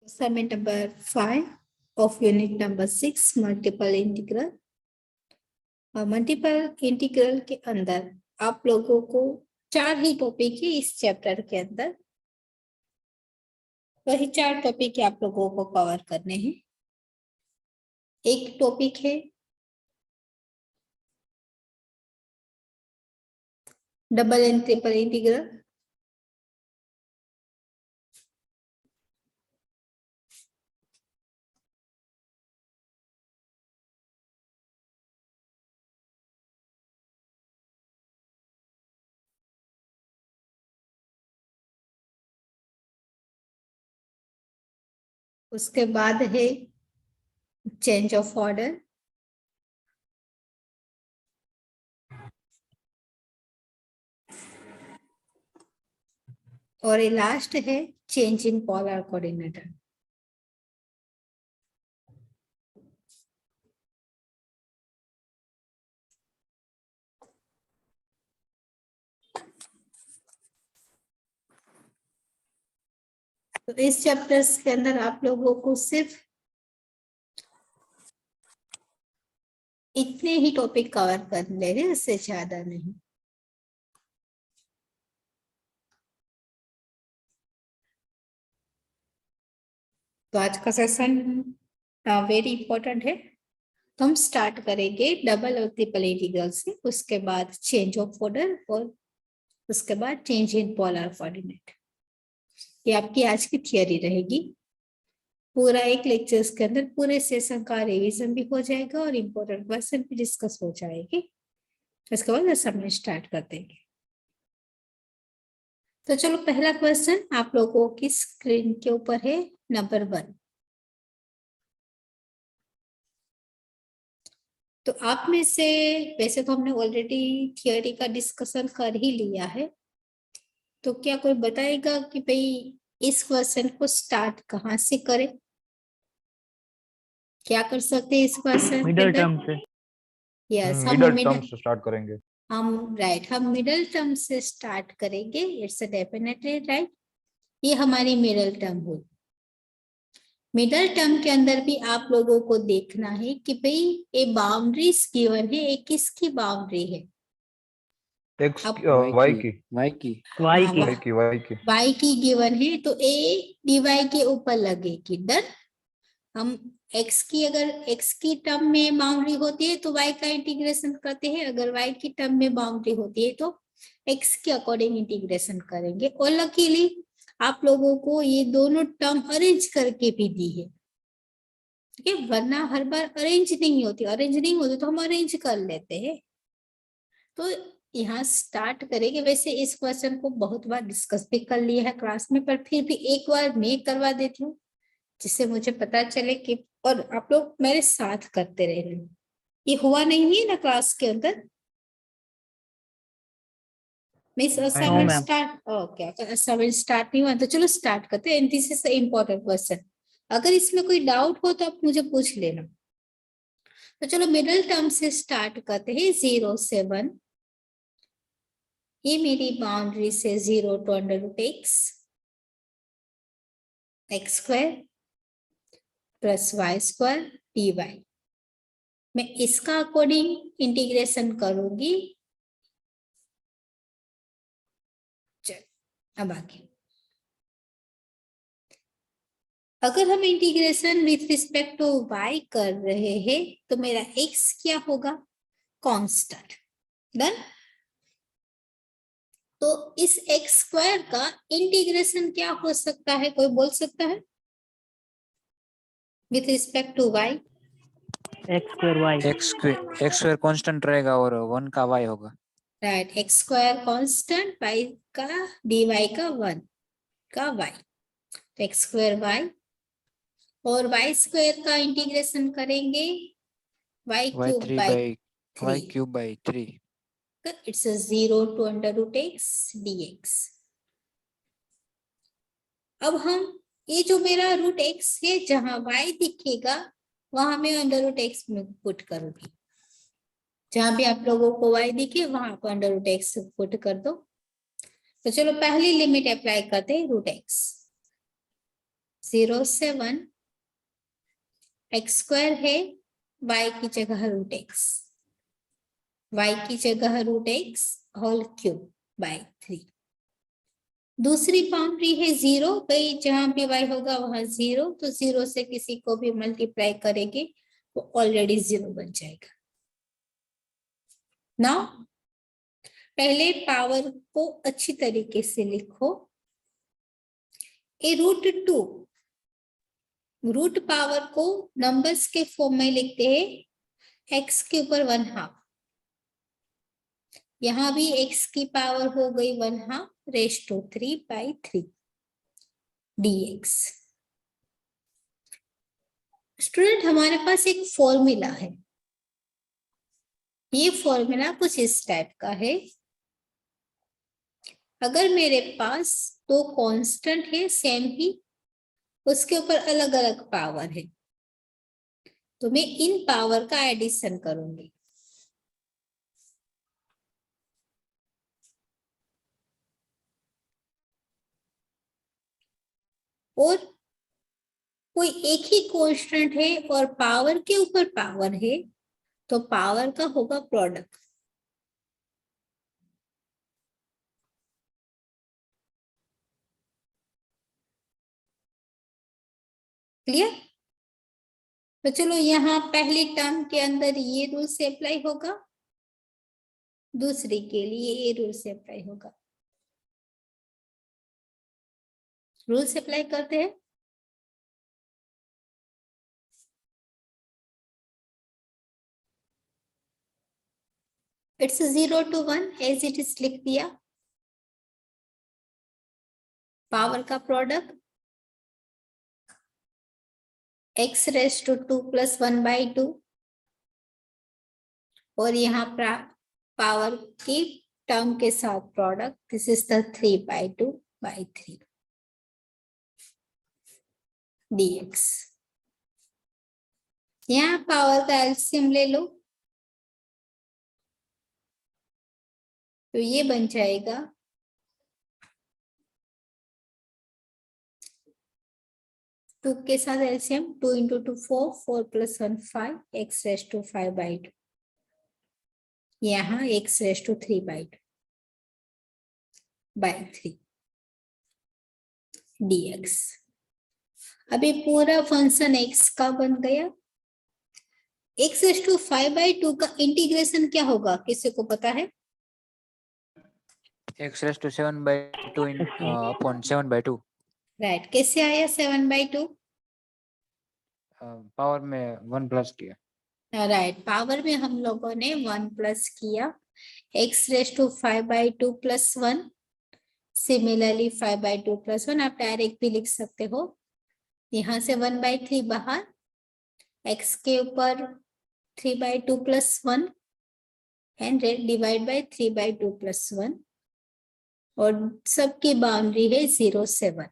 Assignment number 5 of unit number 6 multiple integral. Multiple integral के अंदर आप लोगों को 4 ही टॉपिक है इस चैप्टर के अंदर। वही 4 टॉपिक आप लोगों को कवर करने हैं। एक टॉपिक है डबल एंड ट्रिपल इंटीग्रल, उसके बाद है चेंज ऑफ ऑर्डर, और ये लास्ट है चेंज इन पोलर कोऑर्डिनेटर। तो इस चैप्टर्स के अंदर आप लोगों को सिर्फ इतने ही टॉपिक कवर करने हैं, इससे ज्यादा नहीं। तो आज का सेशन वेरी इंपॉर्टेंट है। तो हम स्टार्ट करेंगे डबल और ट्रिपल इंटीग्रल से, उसके बाद चेंज ऑफ ऑर्डर और उसके बाद चेंज इन पोलर कोऑर्डिनेट। ये आपकी आज की थियरी रहेगी। पूरा एक लेक्चर्स के अंदर पूरे सेशन का रिवीजन भी हो जाएगा और इम्पोर्टेंट क्वेश्चन भी डिस्कस हो जाएगी। इसके बाद असाइनमेंट स्टार्ट कर देंगे। तो चलो, पहला क्वेश्चन आप लोगों की स्क्रीन के ऊपर है, नंबर 1। तो आप में से, वैसे तो हमने ऑलरेडी थियरी का डिस्कशन कर ही लिया है, तो क्या कोई बताएगा कि भाई इस क्वेश्चन को स्टार्ट कहाँ से करें? क्या कर सकते हैं इस क्वेश्चन? मिडिल टर्म से। यस, मिडिल टर्म से स्टार्ट करेंगे। हम मिडिल टर्म से स्टार्ट करेंगे। It's definitely right. ये हमारी मिडिल टर्म हुई। मिडिल टर्म के अंदर भी आप लोगों को देखना है कि भाई ये बाउंड्रीज गिवन है, एक किसकी बाउंड्री है? एक्स वाई की गिवन है, तो ए डीवाई के ऊपर लगेगी। डन। हम x की, अगर x की टर्म में बाउंड्री होती है तो y का इंटीग्रेशन करते हैं, अगर y की टर्म में बाउंड्री होती है तो x के अकॉर्डिंग इंटीग्रेशन करेंगे। और लकीली आप लोगों को ये दोनों टर्म अरेंज करके भी दी है, ठीक है, वरना हर बार अरेंज नहीं होती। अरेंज नहीं होती तो हम अरेंज कर लेते हैं। तो यहाँ स्टार्ट करेंगे। वैसे इस क्वेश्चन को बहुत बार डिस्कस भी कर लिया है क्लास में, पर फिर भी एक बार मैं करवा देती हूँ जिससे मुझे पता चले कि, और आप लोग मेरे साथ करते रहे। ये हुआ नहीं है ना क्लास के अंदर? Assignment start, okay, assignment start नहीं हुआ तो चलो स्टार्ट करते हैं। This is the important question. अगर इसमें कोई डाउट हो तो आप मुझे पूछ लेना। तो चलो मिडिल टर्म से स्टार्ट करते हैं। 0 से 1, ये मेरी बाउंड्री से 0 to √x x² + y² dy। मैं इसका अकॉर्डिंग इंटीग्रेशन करूंगी। चल, अब आगे अगर हम integration with respect to y कर रहे हैं तो मेरा x क्या होगा? कांस्टेंट। डन। तो इस x² का इंटीग्रेशन क्या हो सकता है? कोई बोल सकता है? With respect to y x² constant रहेगा और 1 का y होगा। राइट, x² कांस्टेंट, y का dy का 1 का y, तो x² y, और y² का इंटीग्रेशन करेंगे y³ by 3। It's 0 to √x dx। अब हम ये जो मेरा √x है, जहां y दिखेगा वहां मैं √x में पुट करूंगी। जहां भी आप लोगों को y दिखे वहां को √x पुट कर दो। तो चलो पहली लिमिट अप्लाई करते हैं √x। 0 से 1, एक्स स्क्वायर है, y की जगह रूट एक्स, y की जगह root x whole cube by 3। दूसरी बाउंड्री है 0, भाई जहां भी y होगा वहां 0, तो 0 से किसी को भी मल्टीप्लाई करेंगे वो ऑलरेडी 0 बन जाएगा। नाउ पहले पावर को अच्छी तरीके से लिखो, ए √2, रूट पावर को नंबर्स के फॉर्म में लिखते हैं x के ऊपर 1/2, यहां भी x की पावर हो गई 1/2 रेज़ टू 3/3 dx। स्टूडेंट हमारे पास एक फॉर्मूला है, ये फॉर्मूला कुछ इस टाइप का है। अगर मेरे पास दो कांस्टेंट है सेम ही, उसके ऊपर अलग अलग पावर है, तो मैं इन पावर का एडिशन करूंगी। और कोई एक ही कांस्टेंट है और पावर के ऊपर पावर है, तो पावर का होगा प्रोडक्ट। क्लियर? तो चलो यहाँ पहली टर्म के अंदर ये रूल से अप्लाई होगा, दूसरी के लिए ये रूल से अप्लाई होगा। रूल से अप्लाई करते हैं। It's 0 to 1 as it is लिख दिया। पावर का प्रोडक्ट x रेज़ टू 2 + 1/2, और यहाँ पावर की टर्म के साथ product, this is the 3/2/3 dx। यहाँ पावर का एलसीएम ले लो, तो ये बन जाएगा 2 के साथ एलसीएम, 2 × 2 4, 4 + 1 5, x रेज़ टू 5/2, यहाँ x रेज़ टू 3/3 dx। अभी पूरा फंक्शन x का बन गया। x रेज़ टू 5/2 का इंटीग्रेशन क्या होगा, किसी को पता है? x raised to 7/2 upon 7/2। Right, कैसे आया 7/2? पावर में 1 प्लस किया। राइट, पावर में हम लोगों ने 1 प्लस किया, x रेज़ टू 5/2 + 1, सिमिलरली 5/2 + 1 आप डायरेक्ट भी लिख सकते हो। यहाँ से 1/3 बाहर, x के ऊपर 3/2 + 1 एंड डिवाइड बाय 3/2 + 1, और सबकी बाउंड्री है 0 से 1।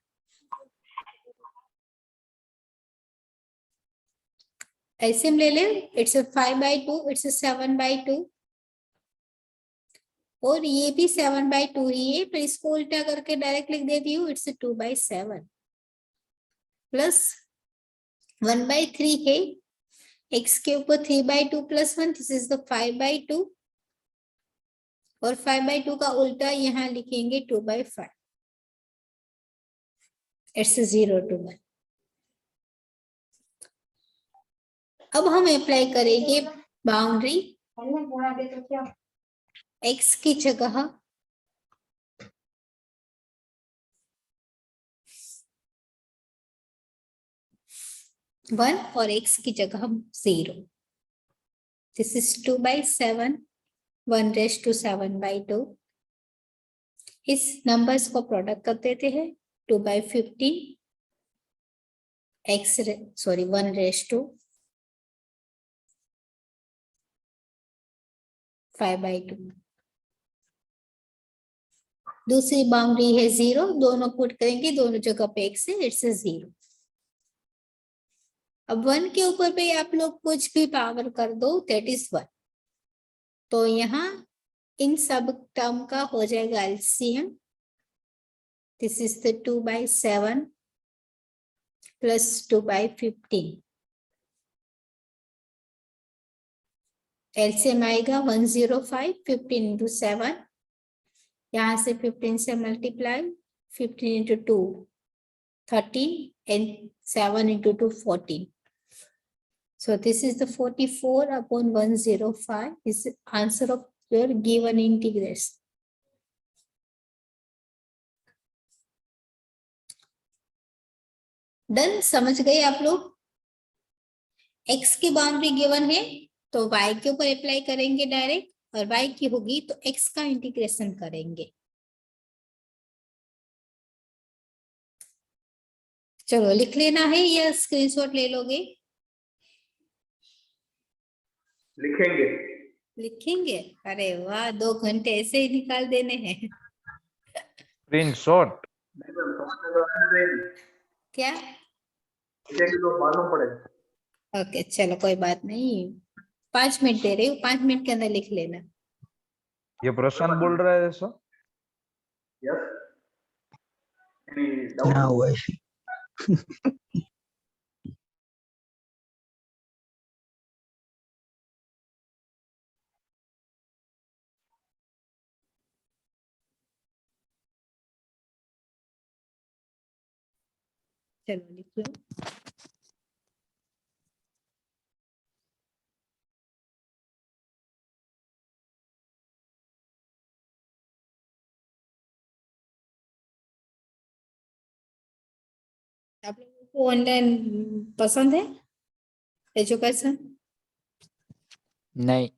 ऐसे ले ले, इट्स 5/2, इट्स 7/2, और ये भी 7/2 ही है, पर इसको उल्टा करके डायरेक्ट लिख देती हूँ, इट्स 2/7 प्लस 1/3 है, x के ऊपर 3/2 + 1, दिस इज द 5/2, और 5/2 का उल्टा यहाँ लिखेंगे 2/5, इट्स 0 to 1। अब हम अप्लाई करेंगे बाउंड्री, x की जगह 1 और x की जगह 0। This is 2/7, 1 raise to 7/2। इस नंबर्स को प्रोडक्ट कर देते हैं, 2/15, 1 रेज़ टू 5/2। दूसरी बाउंड्री है 0, दोनों पुट करेंगे, दोनों जगह पे x है, इट्स 0। अब 1 के ऊपर पे आप लोग कुछ भी पावर कर दो, दैट इज 1। तो यहाँ इन सब टर्म का हो जाएगा LCM, this is the 2/7 plus 2/15 LCM आएगा 105, 15 इंटू 7, यहाँ से 15 से multiply, 15 into 2 13 and 7 into 2 14. So this is the 44 upon 105 is the answer of your given integration. Done, समझ गए आप लोग? x की बाउंड्री गिवन है तो y के ऊपर अप्लाई करेंगे डायरेक्ट, और y की होगी तो x का इंटीग्रेशन करेंगे। चलो लिख लेना है या स्क्रीनशॉट ले लोगे? लिखेंगे। लिखेंगे? अरे वाह, 2 घंटे ऐसे ही निकाल देने हैं। स्क्रीनशॉट क्या? तो मालूम पड़ेगा। ओके चलो कोई बात नहीं, 5 मिनट दे रही हूँ, 5 मिनट के अंदर लिख लेना। ये प्रशांत बोल रहा है ऐसा? Yes, any doubt? ना हुआ चलो लिख लो। आप लोगों को ऑनलाइन पसंद है एजुकेशन? नहीं।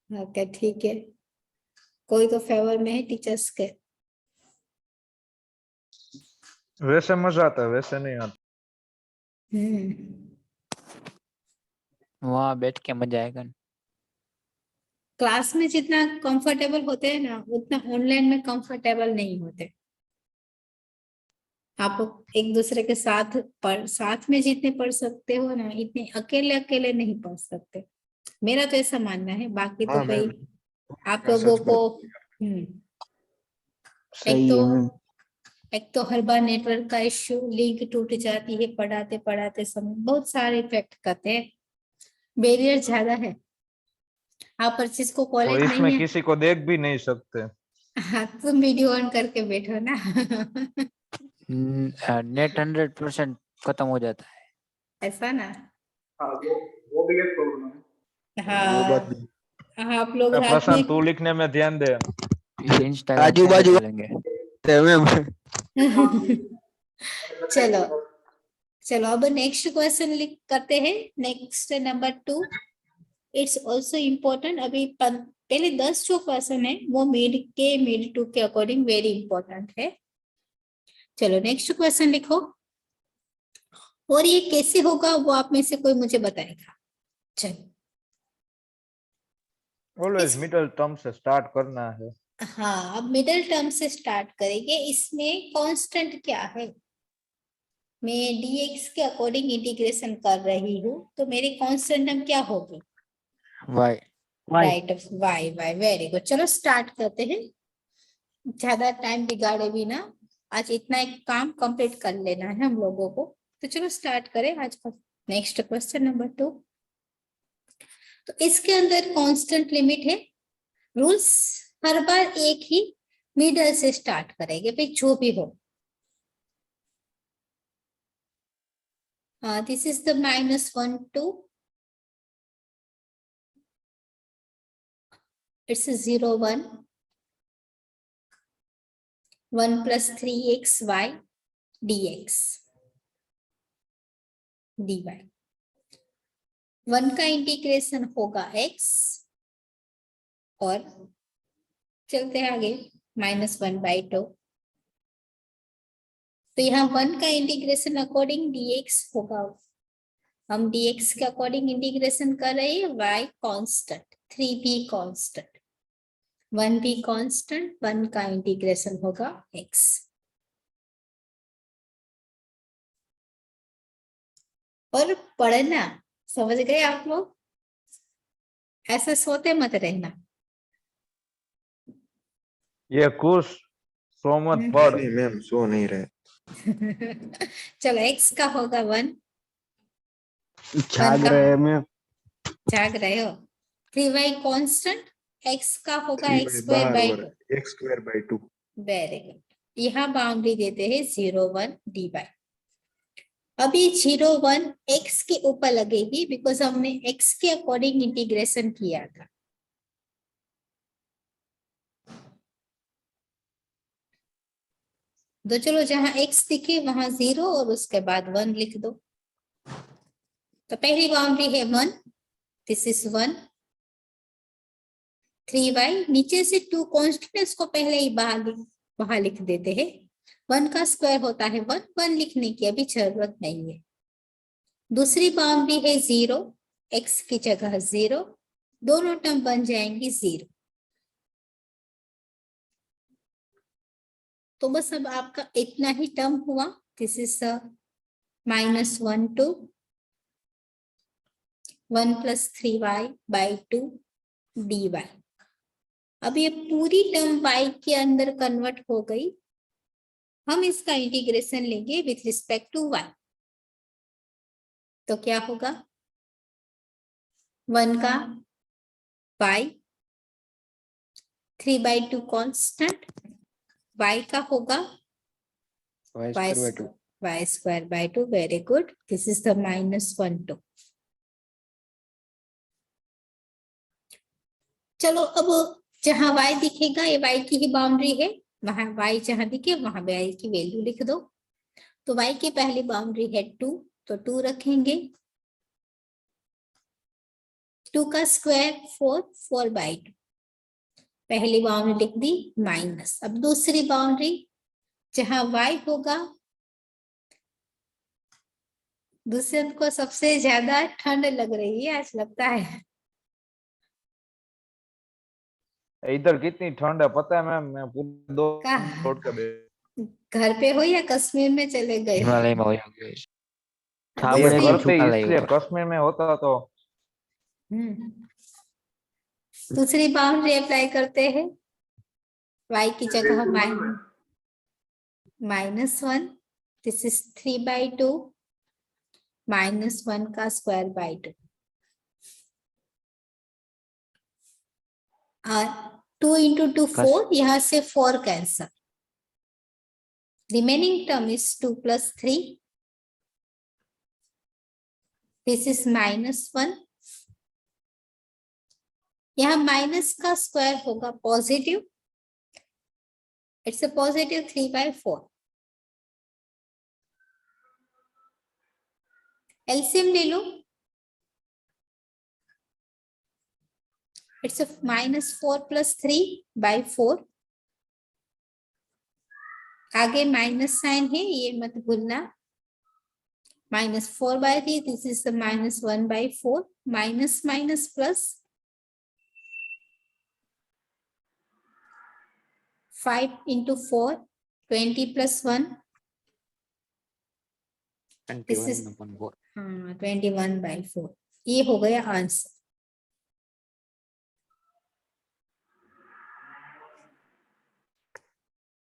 ओके ठीक है, कोई तो फेवर में है टीचर्स के? वैसे मजा आता है, वैसे नहीं आता। वहाँ बैठ के मजा आएगा। क्लास में जितना कंफर्टेबल होते हैं ना, उतना ऑनलाइन में कंफर्टेबल नहीं होते। आप लोग एक दूसरे के साथ में जितने पढ़ सकते हो ना, इतने अकेले अकेले नहीं पढ़ सकते। मेरा तो ऐसा मानना है, बाकी तो भाई आप लोगों को एक तो हर बार नेटवर्क का इश्यू, लिंक टूट जाती है पढ़ाते पढ़ाते समय, बहुत सारे इफेक्ट करते हैं, बैरियर ज्यादा है। आप पर जिसको तो कॉलेज इसमें नहीं है, किसी को देख भी नहीं सकते। हाँ तुम वीडियो ऑन करके बैठो ना। नेट 100% खत्म हो जाता है। ऐसा ना? हाँ, वो भी एक प्रॉब्लम है। हाँ आप लोग रात प्रशांत में तू लिखने में ध्यान दे। इंस्टाग्राम आजू बाजू चलेंगे। चलो चलो अब नेक्स्ट क्वेश्चन करते हैं। Next number 2, it's also important. अभी पहले 10 जो क्वेश्चन है वो मिड 2 के अकॉर्डिंग वेरी इंपॉर्टेंट है। चलो नेक्स्ट क्वेश्चन लिखो, और ये कैसे होगा वो आप में से कोई मुझे बताएगा। चलो ऑलवेज मिडिल टर्म से स्टार्ट करना है। हाँ, अब मिडिल टर्म से स्टार्ट करेंगे। इसमें कांस्टेंट क्या है? मैं dx के अकॉर्डिंग इंटीग्रेशन कर रही हूँ, तो मेरी कांस्टेंट टर्म क्या होगी? Y. Right, y. Very good. चलो स्टार्ट करते हैं, ज्यादा टाइम बिगाड़े भी ना, आज इतना एक काम कंप्लीट कर लेना है हम लोगों को। तो चलो स्टार्ट करें आज का नेक्स्ट क्वेश्चन नंबर 2। तो इसके अंदर कांस्टेंट लिमिट है। रूल्स हर बार एक ही मिडल से स्टार्ट करेंगे, भाई जो भी हो। This is the -1 2, it's a 0 1 1 plus 3xy dx dy। 1 का इंटीग्रेशन होगा x, और चलते हैं आगे -1/2। तो यहाँ 1 का इंटीग्रेशन अकॉर्डिंग dx होगा। हम dx के अकॉर्डिंग इंटीग्रेशन कर रहे हैं। y कांस्टेंट, 3 भी कांस्टेंट, 1 भी कांस्टेंट, 1 का इंटीग्रेशन होगा x। और पढ़ना, समझ गए आप लोग? ऐसे सोते मत रहना। ये कुछ सो मत पढ़। मैम सो नहीं रहे। चलो x का होगा 1, जाग का- रहे हैं मैं। जाग रहे हो। 3y कांस्टेंट, x का होगा 3y x स्क्वायर बाई बराबर 2। x square by 2। Very good. यहाँ बाउंड्री देते हैं 0 1 dy। अभी 0 1 x के ऊपर लगेगी बिकॉज हमने x के अकॉर्डिंग इंटीग्रेशन किया था। तो चलो जहां x दिखे वहां 0 और उसके बाद 1 लिख दो। तो पहली बाउंड्री है 1, दिस इज 1। 3y नीचे से 2 कॉन्स्टेंट को पहले ही बाहर लिख देते हैं। 1 का स्क्वायर होता है 1, 1 लिखने की अभी जरूरत नहीं है। दूसरी बाउंड्री है 0, x की जगह 0, दोनों टर्म बन जाएंगी 0। तो बस अब आपका इतना ही टर्म हुआ। This is -1 to 1 + 3y/2 dy। अब ये पूरी टर्म y के अंदर कन्वर्ट हो गई। हम इसका इंटीग्रेशन लेंगे विथ रिस्पेक्ट टू y। तो क्या होगा? 1 का y, 3/2 कांस्टेंट, y का होगा y square by 2। y²/2। Very good. This is the -1 2। चलो अब जहां y दिखेगा ये y की ही बाउंड्री है, वहां y जहां दिखे वहां y की वैल्यू लिख दो। तो y की पहली बाउंड्री है 2, तो 2 रखेंगे। 2 का स्क्वायर 4, 4/2। पहली बाउंड्री लिख दी माइनस। अब दूसरी बाउंड्री जहां y होगा, दूसरे को सबसे ज्यादा ठंड लग रही है आज लगता है। इधर कितनी ठंड है पता है मैम, मैं पूरे दो कहाँ? छोड़ के बैठ। घर पे हो या कश्मीर में चले गए? हिमालय में हो गए। था ये बड़े दूसरी- घर पे हिमालय इसलिए, ऊपर। कश्मीर में होता तो दूसरी बाउंड्री अप्लाई करते हैं। y की जगह -1, दिस इज 3/2 -1 का स्क्वायर/2। और 2 × 2 4, यहाँ से 4 cancel. Remaining term is 2 + 3, this is -1। यहाँ माइनस का स्क्वायर होगा positive, it's a positive 3/4। LCM ले लो, इट्स -4 + 3/4। आगे माइनस साइन है ये मत भूलना। -4/3, this is -1/4, minus minus plus 5 × 4, 20 + 1, this is 21/4। ये हो गया आंसर।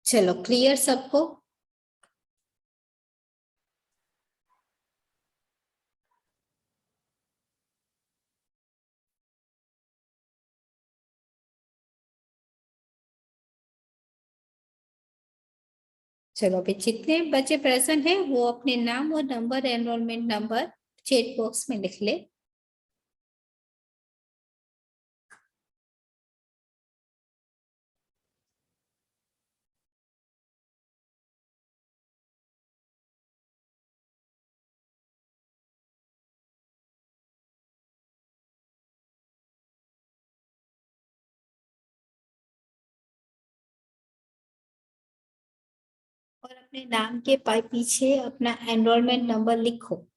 चलो क्लियर सबको? चलो अभी जितने बच्चे प्रेजेंट हैं वो अपने नाम और number, enrolment number chat box में लिख ले। और अपने नाम के पीछे अपना एनरोलमेंट नंबर लिखो।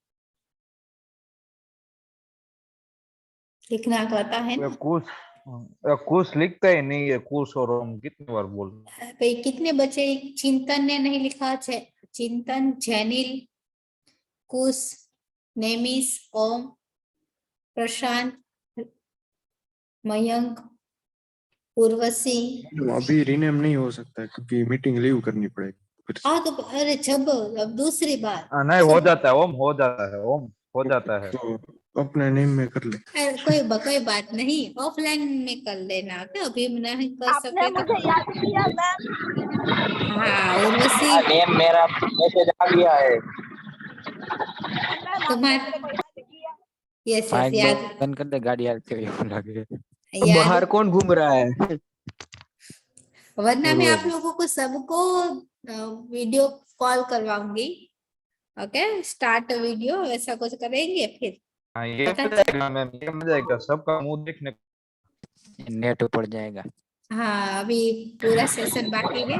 लिखना आता है ना? कुछ लिखता ही नहीं है, कुछ और हम कितनी बार बोल। भाई कितने बच्चे, चिंतन ने नहीं लिखा, चिंतन, जैनिल, कुश, नेमिस, ओम, प्रशांत, मयंक, उर्वशी। अभी रीनेम नहीं हो सकता क्योंकि मीटिंग लीव करनी पड़ेगी। फिर से। हाँ तो अरे जब अब दूसरी बार नहीं हो जाता है ओम, हो जाता है ओम, हो जाता है। तो अपने नेम में कर ले। कोई बात नहीं, ऑफलाइन में कर लेना। क्या अभी नहीं कर आपने सके तो मुझे याद किया मैम। हाँ उर्वशी नेम मेरा मैसेज आ गया है। मैम आपने तुम्हारा मेरे को याद किया। यस माइक याद बंद कर दे, गाड़ी आती हुई लगे। याद कौन घूम रहा है? वरना मैं आप उर्वशी। लोगों को सबको वीडियो कॉल करवाऊंगी। ओके स्टार्ट वीडियो ऐसा कुछ करेंगे फिर हाँ ये पता मजा आएगा मैम, ये मजा आएगा सबका मुंह देखने को। नेट ऊपर जाएगा। हाँ अभी पूरा सेशन बाकी है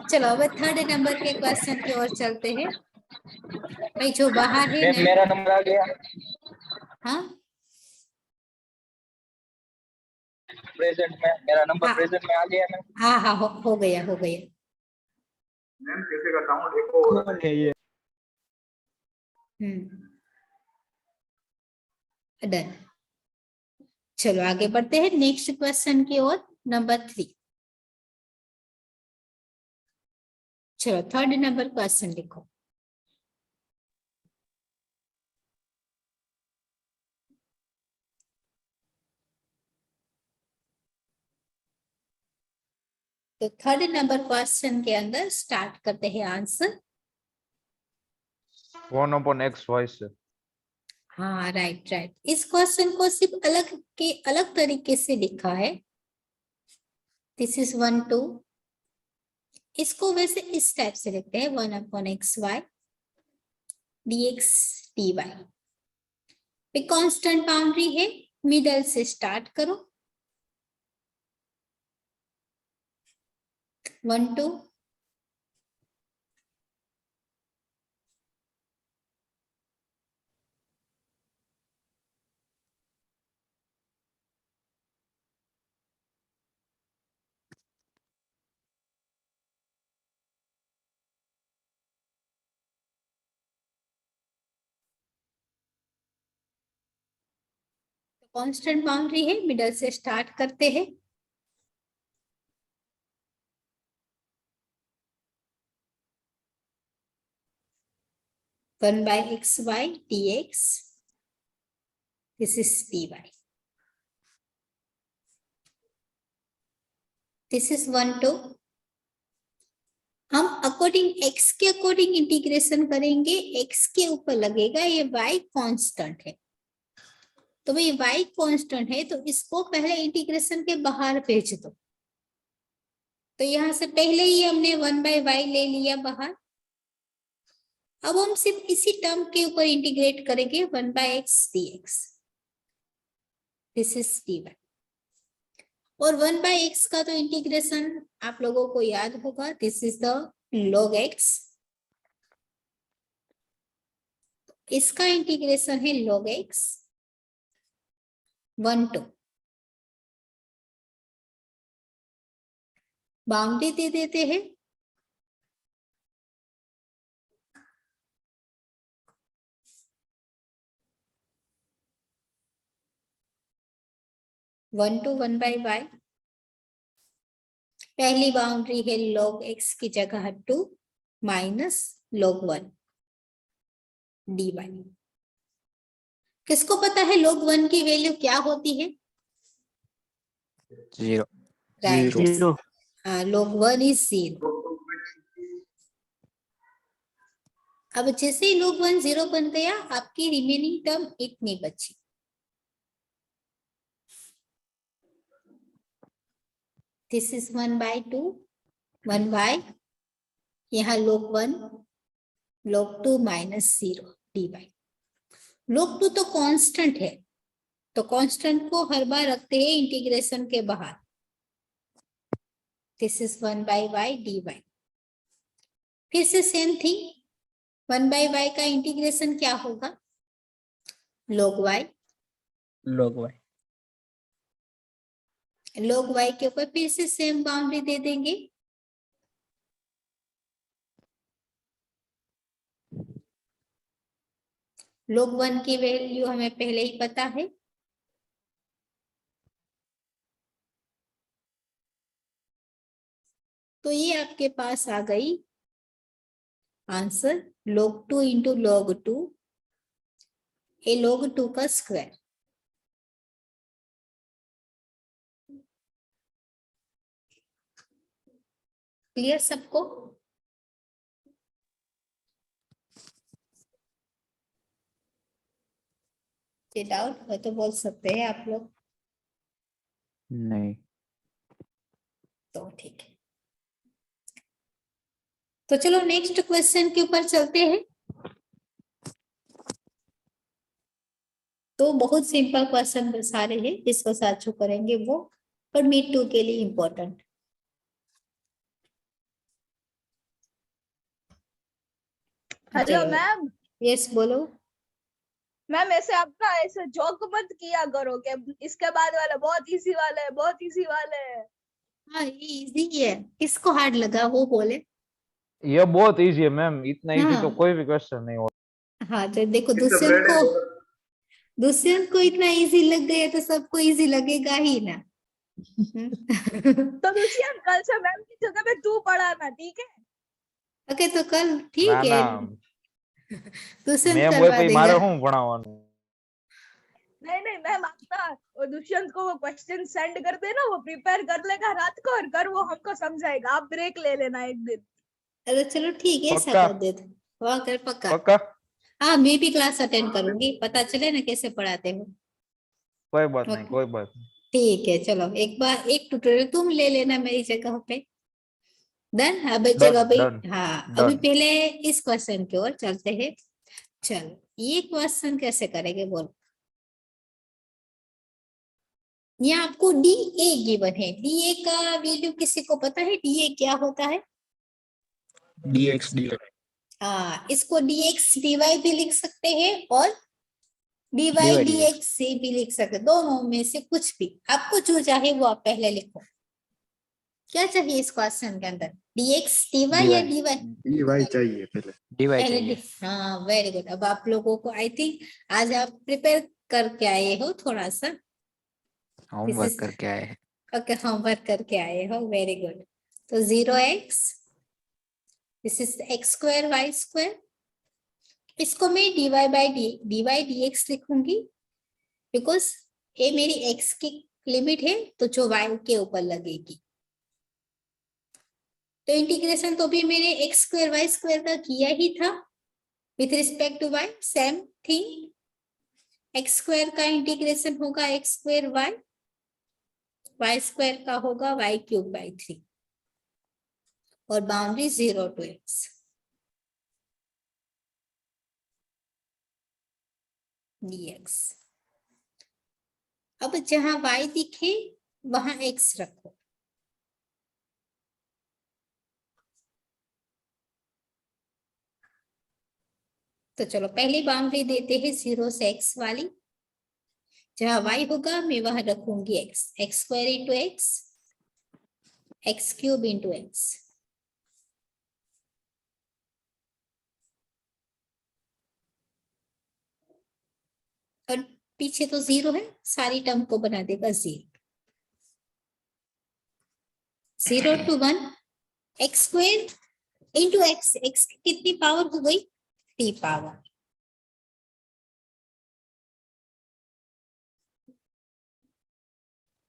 चलो अब थर्ड नंबर के क्वेश्चन की ओर चलते हैं। भाई जो बाहर है नेम ना, मेरा नंबर आ गया। हाँ प्रेजेंट में मेरा नंबर हाँ प्रेजेंट में आ गया है। हाँ हाँ हो गया हो गया। मैम किसी का साउंड एको हो रहा कौन है ये? डन। चलो आगे बढ़ते हैं नेक्स्ट क्वेश्चन की ओर, नंबर 3। चलो थर्ड नंबर क्वेश्चन लिखो। तो थर्ड नंबर क्वेश्चन के अंदर स्टार्ट करते हैं आंसर। 1/x से। हाँ राइट राइट। इस क्वेश्चन को सिर्फ अलग तरीके से लिखा है। This is 1 2। इसको वैसे इस टाइप से लिखते हैं 1/xy dx dy पे कांस्टेंट बाउंड्री है, मिडल से स्टार्ट करो 1 2 कांस्टेंट बाउंड्री है, मिडल से स्टार्ट करते हैं। One by x y dx, this is dy, this is 1 2। हम अकॉर्डिंग x के अकॉर्डिंग इंटीग्रेशन करेंगे, x के ऊपर लगेगा ये y कांस्टेंट है, तो भाई y कांस्टेंट है तो इसको पहले इंटीग्रेशन के बाहर भेज दो। तो यहां से पहले ही हमने 1/y ले लिया बाहर। अब हम सिर्फ इसी टर्म के ऊपर इंटीग्रेट करेंगे 1/x dx, this is dy। और 1/x का तो इंटीग्रेशन आप लोगों को याद होगा, this is the log x। इसका इंटीग्रेशन है log x 1 2। बाउंड्री दे देते हैं वन टू 1/y। पहली बाउंड्री है log x की जगह 2 माइनस log 1 dy। किसको पता है log 1 की वैल्यू क्या होती है? 0। Right, zero. log 1 is 0। अब जैसे ही log 1 0 बन गया, आपकी रिमेनिंग टर्म इतनी बची। दिस इज 1/2 1y, यहाँ log 1 log 2 minus 0 dy। log 2 तो कांस्टेंट है, तो कांस्टेंट को हर बार रखते हैं इंटीग्रेशन के बाहर। This is 1/y dy। फिर से सेम थिंग, 1/y का इंटीग्रेशन क्या होगा? log y। log y। log y के ऊपर फिर से सेम बाउंड्री दे देंगे। log 1 की वैल्यू हमें पहले ही पता है, तो ये आपके पास आ गई आंसर log2 इंटू log2 ए log2 का स्क्वायर। क्लियर सबको? ये डाउट है तो बोल सकते हैं आप लोग। नहीं। तो ठीक है, तो चलो नेक्स्ट क्वेश्चन के ऊपर चलते हैं। तो बहुत सिंपल क्वेश्चन सारे हैं, जिसको साचो करेंगे वो पर मिड 2 के लिए इम्पोर्टेंट। Hello ma'am. यस बोलो। मैम ऐसे अपना ऐसे जोक मत किया करो कि इसके बाद वाला बहुत इजी वाला है, बहुत इजी वाला है। हाँ ये इजी है, किसको हार्ड लगा वो बोले। ये बहुत इजी है मैम, इतना इजी हाँ। तो कोई भी क्वेश्चन नहीं होता। हाँ तो देखो It's a bread and butter. Dushyant को इतना इजी लग गया तो सबको इजी लगेगा ही ना। तो दुष्यंत कल से मैम की जगह पे तू पढ़ाना, ठीक है? ओके तो कल ठीक ना है, ना दुष्यंत मैम करवा भाई मारे देगा। हूँ भणावવાનું। नहीं नहीं मैम, अपना वो दुष्यंत को वो क्वेश्चन सेंड कर देना, वो प्रिपेयर कर लेगा रात को और कर वो हमको समझाएगा। आप ब्रेक ले लेना एक दिन। अरे चलो ठीक है, ऐसा पक्का? कर देते। वाह कर पक्का। पक्का? हाँ मैं भी क्लास अटेंड करूंगी, पता चले ना कैसे पढ़ाते हो। कोई बात नहीं, ओके। कोई बात नहीं। ठीक है चलो, एक बार एक ट्यूटोरियल तुम ले लेना मेरी जगह पे। डन। अब Done, चलो अभी, done, हाँ अभी done. पहले इस क्वेश्चन की ओर चलते हैं। चलो ये क्वेश्चन कैसे करेंगे बोलो। ये आपको डी ए गिवन है, डी ए का वैल्यू किसी को पता है? डी ए क्या होता है? dx dy हाँ इसको dx dy भी लिख सकते हैं और dy dx से भी लिख सकते हैं, दोनों में से कुछ भी आपको जो चाहे वो आप पहले लिखो। क्या चाहिए इस क्वेश्चन के अंदर? dx dy या dy? dy चाहिए पहले। dy पहले चाहिए। हाँ वेरी गुड। अब आप लोगों को आई थिंक आज आप प्रिपेयर करके आए हो थोड़ा सा, होमवर्क करके आए हैं। ओके होमवर्क करके आए हो, वेरी गुड। तो 0x, this is x square y square, इसको मैं dy बाई dy dx लिखूंगी बिकॉज ये मेरी x की लिमिट है तो जो y के ऊपर लगेगी। तो इंटीग्रेशन तो भी मैंने x स्क्वायर y स्क्वायर का किया ही था with respect to y, same thing. x square का इंटीग्रेशन होगा x स्क्वायर y स्क्वायर का होगा y क्यूब बाई 3 और बाउंड्री 0 to x। dx। अब जहां y दिखे वहां x रखो। तो चलो पहली बाउंड्री देते हैं 0 से x वाली, जहां y होगा मैं वहां रखूंगी x square into x cube into x। और पीछे तो 0 है, सारी टर्म को बना देगा 0 to 1 x square into x, x की कितनी पावर हो गई? 3 पावर।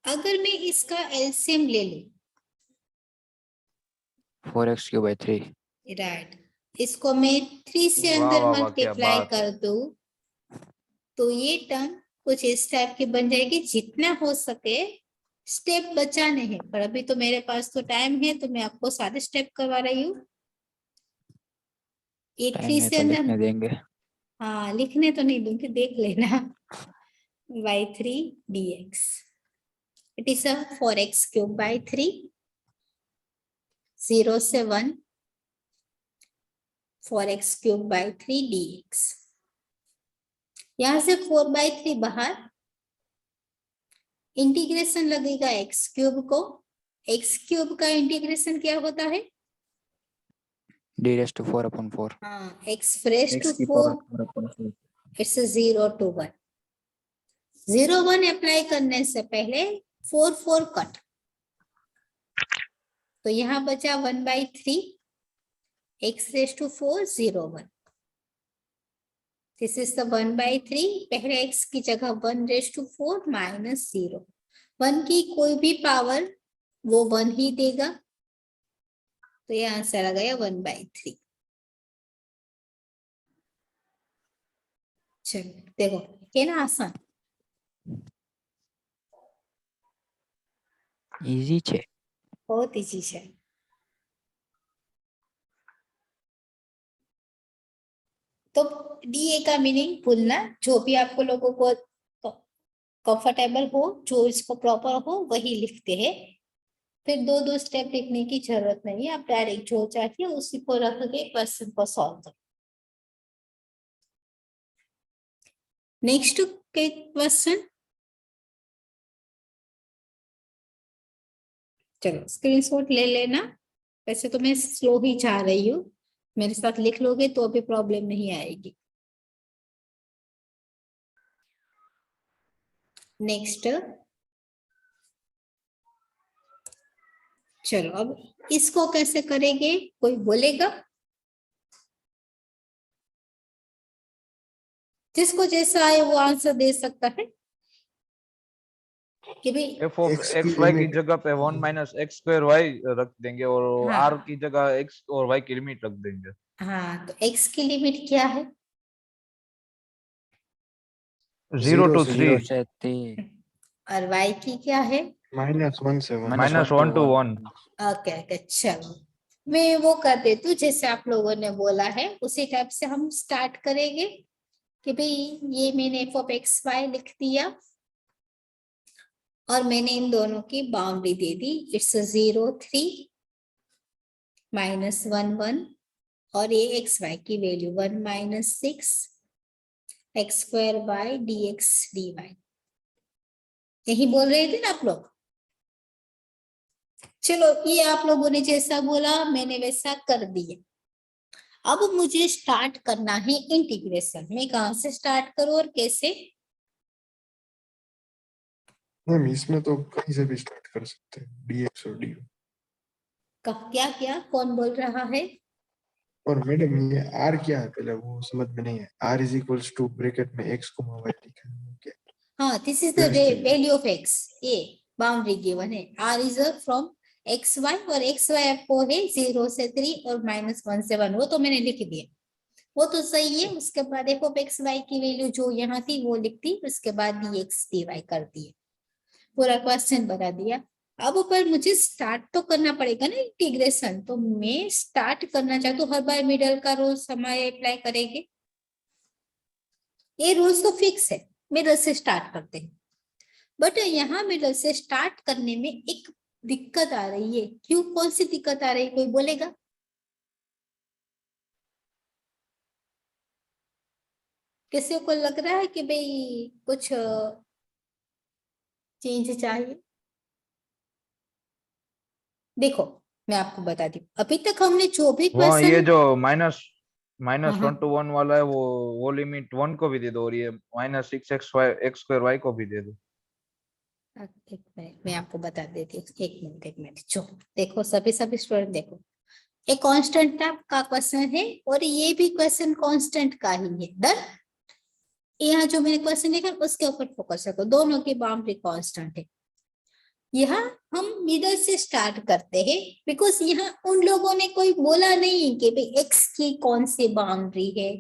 अगर मैं इसका एलसीएम ले लूं, 4x क्यूब बाई 3। राइट, इसको मैं 3 से वाह, अंदर वाह, वाह, क्या मल्टीप्लाई बात है। कर दूं तो ये टर्म कुछ इस टाइप की बन जाएगी। जितना हो सके स्टेप बचाने हैं, पर अभी तो मेरे पास तो टाइम है तो मैं आपको सारे स्टेप करवा रही हूँ। ये 3 से तो अंदर, लिखने देंगे। हाँ लिखने तो नहीं दूंगी, देख लेना। y3 dx, it is 4x cube by 3, 0 से 1 4x क्यूब बाई 3 dx। यहां से 4/3 बाहर, इंटीग्रेशन लगेगा x क्यूब को। x क्यूब का इंटीग्रेशन क्या होता है? d raised to 4/4। हाँ x raised x to की 4, पावर 4/4। It's 0 to 1। 0 1 अप्लाई करने से पहले 4 4 कट, तो यहाँ बचा 1/3 x raise to 4 0 1। This is the 1/3। पहले x की जगह 1 रेज टू 4 माइनस 0। 1 की कोई भी पावर वो 1 ही देगा, तो ये आंसर आ गया 1/3। चलो देखो ये ना आसान, इजी छे। बहुत इजी है। तो DA का मीनिंग भूलना, जो भी आपको लोगों को कंफर्टेबल हो, जो इसको प्रॉपर हो वही लिखते हैं। फिर दो स्टेप लिखने की जरूरत नहीं है, आप डायरेक्ट जो चाहिए उसी को रख के क्वेश्चन को सॉल्व करो। नेक्स्ट क्वेश्चन, चलो स्क्रीनशॉट ले लेना। वैसे तो मैं स्लो ही चाह रही हूँ, मेरे साथ लिख लोगे तो अभी प्रॉब्लम नहीं आएगी। नेक्स्ट, चलो अब इसको कैसे करेंगे, कोई बोलेगा? जिसको जैसा आए वो आंसर दे सकता है कि भाई f ऑफ X की x y की limit। जगह पे 1 माइनस एक्स स्क्वायर वाई रख देंगे और हाँ। r की जगह x और y की लिमिट रख देंगे। हाँ, तो x की लिमिट क्या है? 0 to 0 3 से 3 और y की क्या है? -1 से 1। Minus 1 to 1। ओके ओके, चलो मैं वो कर देती हूँ जैसे आप लोगों ने बोला है, उसी टाइप से हम स्टार्ट करेंगे कि भाई ये मैंने f ऑफ एक्स वाई लिख दिया और मैंने इन दोनों की बाउंड्री दे दी। इट्स 0 3 -1 1 और ये एक्स वाई की value 1 -6 x square by dx dy। यही बोल रहे थे ना आप लोग? चलो ये आप लोगों ने जैसा बोला मैंने वैसा कर दिया। अब मुझे स्टार्ट करना है इंटीग्रेशन। मैं कहां से स्टार्ट करूं और कैसे? मैम इसमें तो कहीं से भी स्टार्ट कर सकते हैं, dx और dy। क्या क्या कौन बोल रहा है? और मैडम ये r क्या है पहले वो समझ में नहीं है। r is equals to bracket में x को y लिखा है क्या? हाँ, this is the value of x। ये बाउंड्री गिवन है, r is from x y और एक्स वाई आपको है 0 से 3 और -1 से 1। वो तो मैंने लिख दिया, वो तो सही है। उसके बाद देखो एक्स वाई की वैल्यू जो यहाँ थी वो लिख दी, उसके बाद dx dy कर दिए, पूरा क्वेश्चन बना दिया। अब ऊपर मुझे स्टार्ट तो करना पड़ेगा ना इंटीग्रेशन, तो मैं स्टार्ट करना चाहती हूँ। हर बार मिडल का रूल समय अप्लाई करेंगे, ये रूल्स तो फिक्स है, मिडल से स्टार्ट करते हैं। बट यहाँ मिडल से स्टार्ट करने में एक दिक्कत आ रही है। क्यों, कौन सी दिक्कत आ रही है, कोई बोलेगा? किसी को लग रहा है कि भाई कुछ चेंज चाहिए? देखो मैं आपको बताती हूँ, अभी तक हमने जो भी वहाँ ये क्वेश्चन, जो माइनस हाँ। 1 to 1 वाला है वो लिमिट 1 को भी दे दो और ये -6 एक्स स्क्वायर वाई को भी दे दो। एक मिनट मैं आपको बता देती हूँ, एक मिनट जो देखो सभी स्टूडेंट देखो, एक कांस्टेंट का क्वेश्चन है और ये भी क्वेश्चन कांस्टेंट का ही है। डन, यहाँ जो मैंने क्वेश्चन लिखा उसके ऊपर फोकस रखो, दोनों की बाउंड्री कांस्टेंट है। यहाँ हम मिडल से स्टार्ट करते हैं बिकॉज यहाँ उन लोगों ने कोई बोला नहीं कि भाई एक्स की कौन सी बाउंड्री है,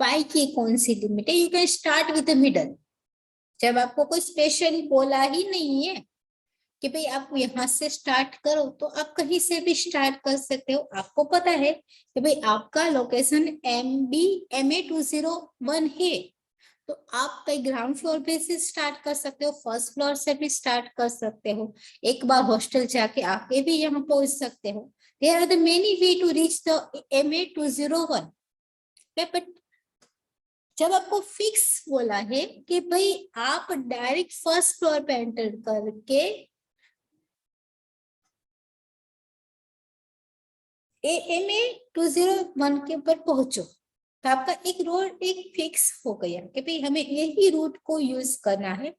वाई की कौन सी लिमिट है। You can start with the middle. जब आपको कोई स्पेशली बोला ही नहीं है कि भाई आप यहाँ से स्टार्ट करो, तो आप कहीं से भी स्टार्ट कर सकते हो। आपको पता है कि भाई आपका लोकेशन MA201 है, तो आप कहीं ग्राउंड फ्लोर पे से स्टार्ट कर सकते हो, फर्स्ट फ्लोर से भी स्टार्ट कर सकते हो, एक बार हॉस्टल जाके आके भी यहाँ पहुंच सकते हो। There are the many way to reach the MA201। But जब आपको फिक्स बोला है कि भाई आप डायरेक्ट फर्स्ट फ्लोर पे एंटर करके MA201 के ऊपर पहुंचो, तो आपका एक रोड एक फिक्स हो गया कि भाई हमें यही रूट को यूज करना है।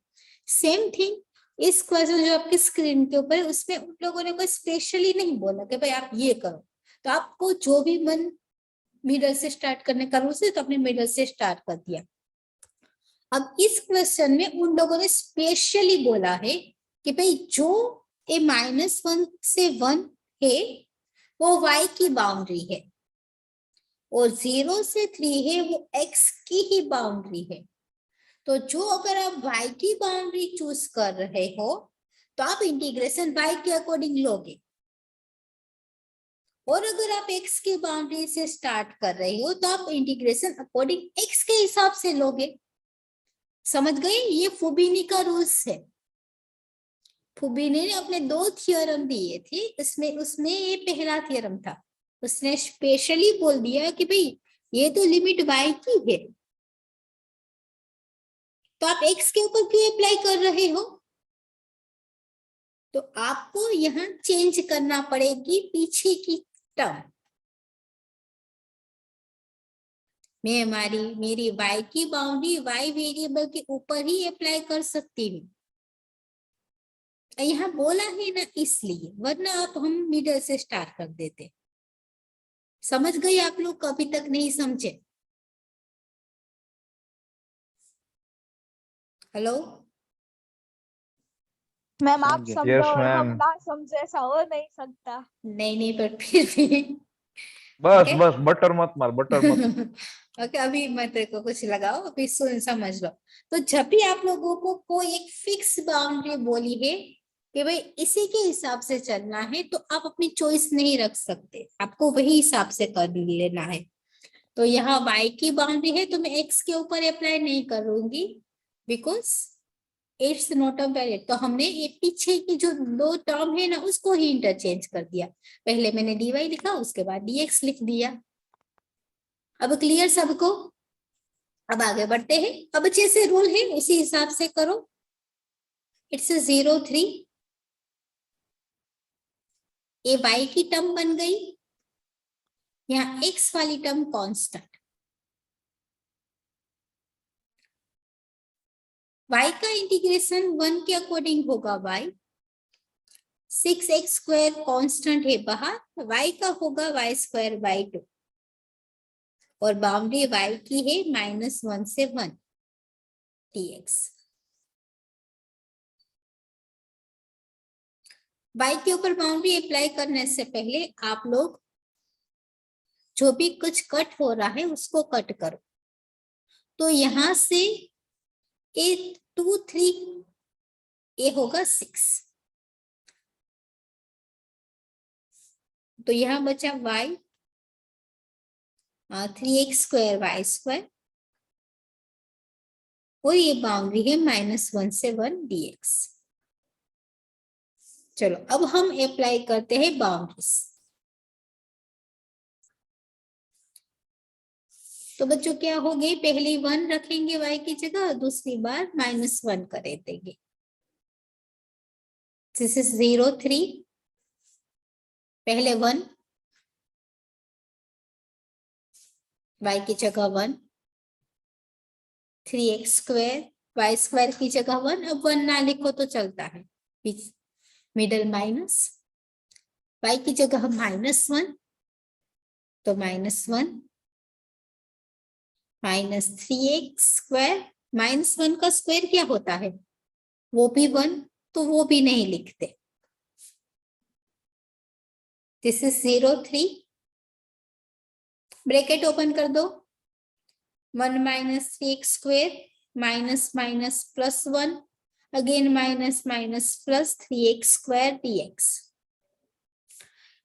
सेम थिंग इस क्वेश्चन जो आपकी स्क्रीन के ऊपर है उसमें उन लोगों ने कोई स्पेशली नहीं बोला कि भाई आप ये करो, तो आपको जो भी मन मिडल से स्टार्ट करने का रूल है तो आपने मिडल से स्टार्ट कर दिया। अब इस क्वेश्चन में उन लोगों ने स्पेशली बोला है कि भाई जो ए -1 से 1 है वो y की बाउंड्री है और 0 से 3 है वो x की ही बाउंड्री है। तो जो अगर आप y की बाउंड्री चूज कर रहे हो तो आप इंटीग्रेशन y के अकॉर्डिंग लोगे, और अगर आप x की बाउंड्री से स्टार्ट कर रहे हो तो आप इंटीग्रेशन अकॉर्डिंग x के हिसाब से लोगे। समझ गए? ये फुबीनी का रूल्स है। फुबीनी ने अपने 2 थ्योरम दिए थे, उसमें ये पहला थ्योरम था। उसने स्पेशली बोल दिया कि भाई ये तो लिमिट y की है, तो आप x के ऊपर क्यों अप्लाई कर रहे हो? तो आपको यहाँ चेंज करना पड़ेगी पीछे की टर्म। मैं मेरी y की बाउंड्री y वेरिएबल के ऊपर ही अप्लाई कर सकती हूँ। यहाँ बोला है ना इसलिए, वरना आप हम मिडल से स्टार्ट कर देते। समझ गए आप लोग? अभी तक नहीं समझे? हेलो मैम आप समझ गए। समझो यस और हम मैम। ना समझे, ऐसा हो नहीं सकता। नहीं पर फिर भी बस Okay. बस बटर मत मार, बटर मत। ओके अभी मैं तेरे को कुछ लगाओ, अभी सुन समझ लो। तो जब भी आप लोगों को कोई एक फिक्स बाउंड्री बोली है कि भाई इसी के हिसाब से चलना है, तो आप अपनी चॉइस नहीं रख सकते, आपको वही हिसाब से कर लेना है। तो यहाँ y की बाउंड्री है तो मैं x के ऊपर अप्लाई नहीं करूंगी, because it's not a valid. तो हमने ये पीछे की जो 2 टर्म है ना उसको ही इंटरचेंज कर दिया। पहले मैंने dy लिखा, उसके बाद dx लिख दिया। अब क्लियर सबको? अब आगे बढ़ते हैं। अब जैसे रूल है उसी हिसाब से करो। इट्स 0 3, ये y की टर्म बन गई, यहाँ x वाली टर्म कांस्टेंट। y का इंटीग्रेशन 1 के अकॉर्डिंग होगा y, 6x स्क्वायर कांस्टेंट है बाहर, y का होगा y स्क्वायर बाई 2, और बाउंड्री y की है -1 से 1 dx। y के ऊपर बाउंड्री अप्लाई करने से पहले आप लोग जो भी कुछ कट हो रहा है उसको कट करो। तो यहां से 8 2 3 ये होगा 6, तो यहाँ बचा y 3x square y square, और ये बाउंड्री है -1 से 1 dx। चलो अब हम अप्लाई करते हैं बाउंड्रीज। तो बच्चों क्या हो गई, पहली 1 रखेंगे y की जगह, दूसरी बार -1 कर देंगे। दिस इज 0 3, पहले 1 y की जगह 1, 3x स्क्वायर वाई स्क्वायर की जगह 1। अब 1 ना लिखो तो चलता है, मिडल माइनस, y की जगह -1 तो -1 -3x स्क्वायर, -1 का स्क्वायर क्या होता है, वो भी 1, तो वो भी नहीं लिखते। दिस इज 0 3, ब्रैकेट ओपन कर दो, 1 -3x square minus minus plus 1, again minus minus plus 3x square dx।